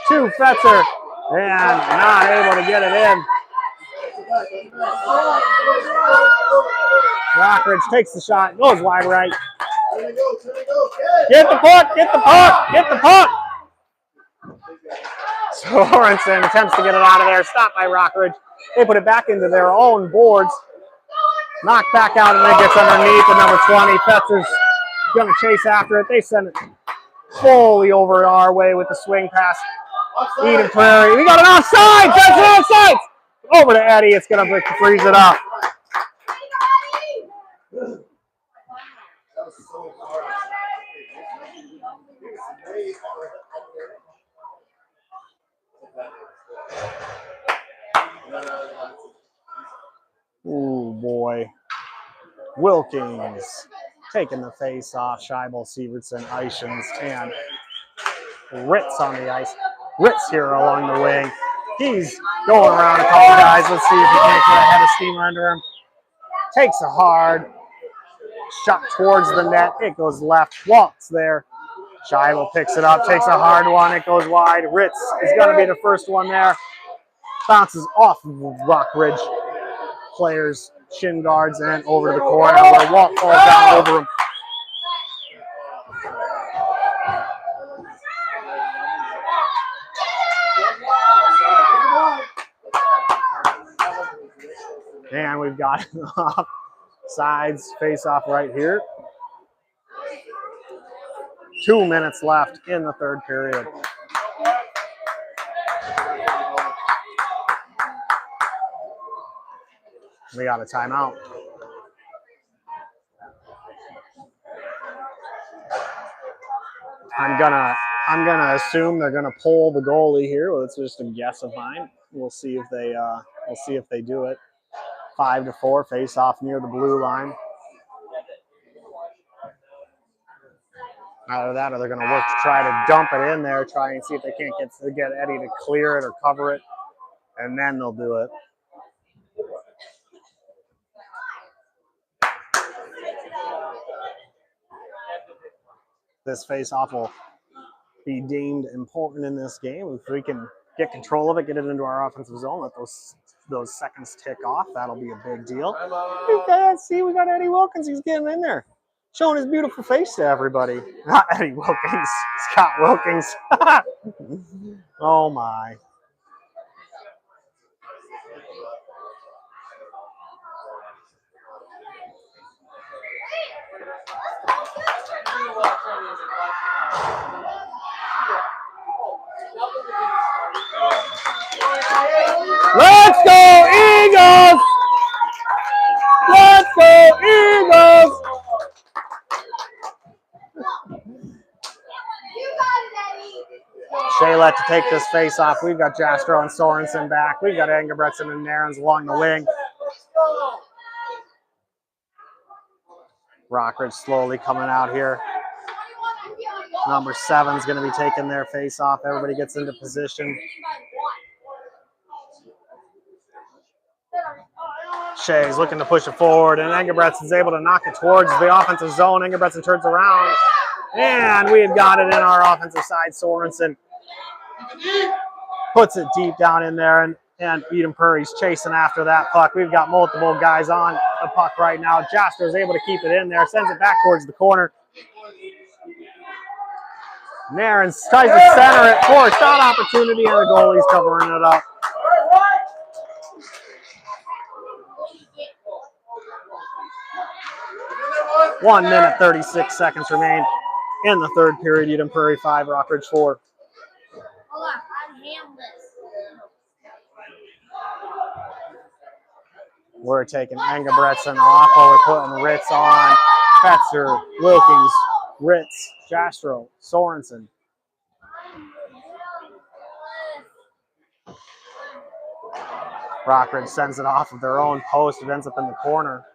to Fetzer. And not able to get it in. Rockridge takes the shot, goes wide right. Get the puck, get the puck, get the puck. Sorensen attempts to get it out of there, stopped by Rockridge. They put it back into their own boards. Knocked back out and then gets underneath the number 20. Fetzer's going to chase after it. They send it fully over our way with the swing pass. Eden Prairie. We got an offside. Fetzer offside. Over to Eddie. It's going to freeze it up. Ooh, boy. Wilkins taking the face off. Scheibel, Sievertson, Eichens, and Ritz on the ice. Ritz here along the wing. He's going around a couple guys. Let's see if he can't get a head of steamer under him. Takes a hard shot towards the net. It goes left. Waltz there. Scheibel picks it up. Takes a hard one. It goes wide. Ritz is going to be the first one there. Bounces off of Rockridge players' shin guards and over to the corner where Walt falls down over him. we've got off sides face off right here. 2 minutes left in the third period. We got a timeout. I'm gonna assume they're gonna pull the goalie here. Well, it's just a guess of mine. We'll see if they do it. 5-4 face off near the blue line. Either that or they're gonna work to try to dump it in there, try and see if they can't get Eddie to clear it or cover it, and then they'll do it. This face-off will be deemed important in this game. If we can get control of it, get it into our offensive zone, let those seconds tick off, that'll be a big deal. We got Eddie Wilkins. He's getting in there, showing his beautiful face to everybody. Not Eddie Wilkins, Scott Wilkins. Oh, my. Let's go, Eagles! Let's go, Eagles! Shaylet to take this face off. We've got Jastro and Sorensen back. We've got Engebretson and Nairns along the wing. Rockridge slowly coming out here. Number 7's going to be taking their face off. Everybody gets into position. Shea's looking to push it forward, and Engebretson's able to knock it towards the offensive zone. Engebretson turns around, and we've got it in our offensive side. Sorensen puts it deep down in there, and Eden Prairie's chasing after that puck. We've got multiple guys on the puck right now. Jasper is able to keep it in there, sends it back towards the corner. Nairns tries to center it for a shot opportunity, and the goalie's covering it up. 1 minute, 36 seconds remain in the third period. Eden Prairie 5, Rockridge 4. We're taking Engebretson off while we're putting Ritz on. Fetzer, Wilkins, Ritz, Jastro, Sorensen. Rockridge sends it off of their own post. It ends up in the corner.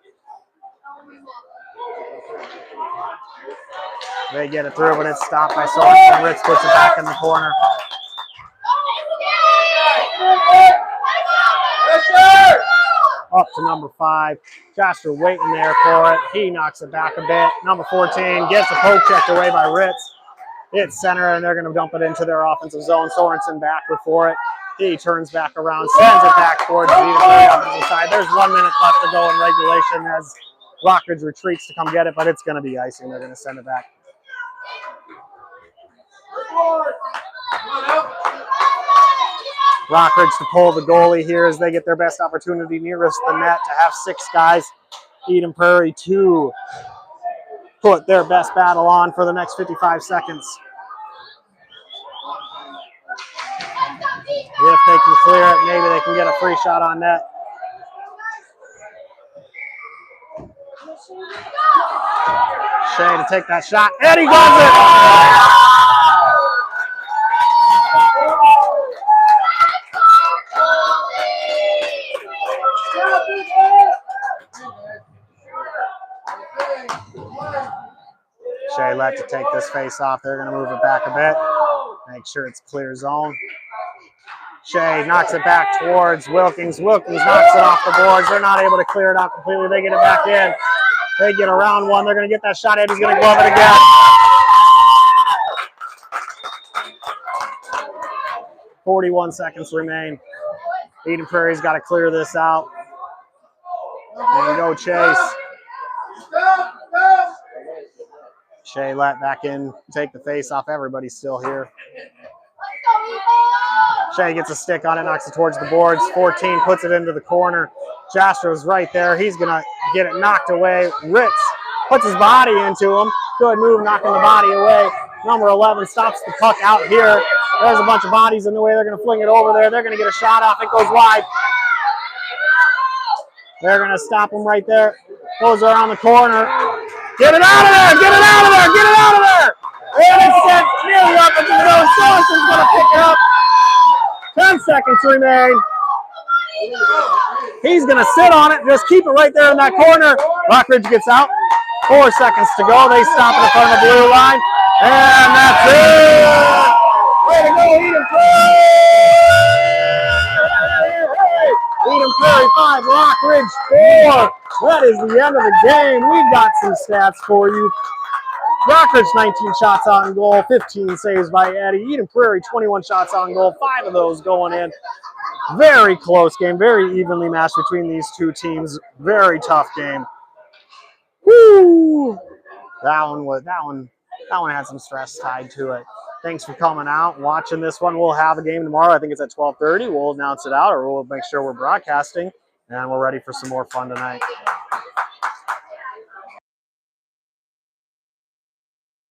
They get it through, but it's stopped by Sorensen. Ritz puts it back in the corner. Up to number 5. Jasper waiting there for it. He knocks it back a bit. Number 14 gets a poke checked away by Ritz. It's center, and they're going to dump it into their offensive zone. Sorensen back before it. He turns back around, sends it back towards the offensive side. There's 1 minute left to go in regulation as Rockridge retreats to come get it, but it's going to be icing. They're going to send it back. Rockridge to pull the goalie here as they get their best opportunity nearest the net to have 6 guys. Eden Prairie 2 put their best battle on for the next 55 seconds. If they can clear it, maybe they can get a free shot on net. Shea to take that shot, and he does it! Shaylet to take this face off. They're going to move it back a bit. Make sure it's clear zone. Shea knocks it back towards Wilkins. Wilkins knocks it off the boards. They're not able to clear it out completely. They get it back in. They get around one. They're going to get that shot. Eddie's going to glove it again. 41 seconds remain. Eden Prairie's got to clear this out. And go Chase. Shea let back in, take the face off. Everybody's still here. Shea gets a stick on it, knocks it towards the boards. 14 puts it into the corner. Jastro's right there. He's going to get it knocked away. Ritz puts his body into him. Good move, knocking the body away. Number 11 stops the puck out here. There's a bunch of bodies in the way. They're going to fling it over there. They're going to get a shot off. It goes wide. They're going to stop him right there. Goes around the corner. Get it out of there! Get it out of there! Get it out of there! And it's sent nearly up into the zone. Sorensen's going to pick it up. 10 seconds remain. He's going to sit on it. Just keep it right there in that corner. Rockridge gets out. 4 seconds to go. They stop it in front of the blue line. And that's it! Way to go, Eden Prairie! Eden Prairie 5, Rockridge 4. That is the end of the game. We've got some stats for you. Rockridge 19 shots on goal, 15 saves by Eddie. Eden Prairie 21 shots on goal, 5 of those going in. Very close game, very evenly matched between these two teams. Very tough game. Woo! That one had some stress tied to it. Thanks for coming out, watching this one. We'll have a game tomorrow. I think it's at 12:30. We'll announce it out, or we'll make sure we're broadcasting, and we're ready for some more fun tonight.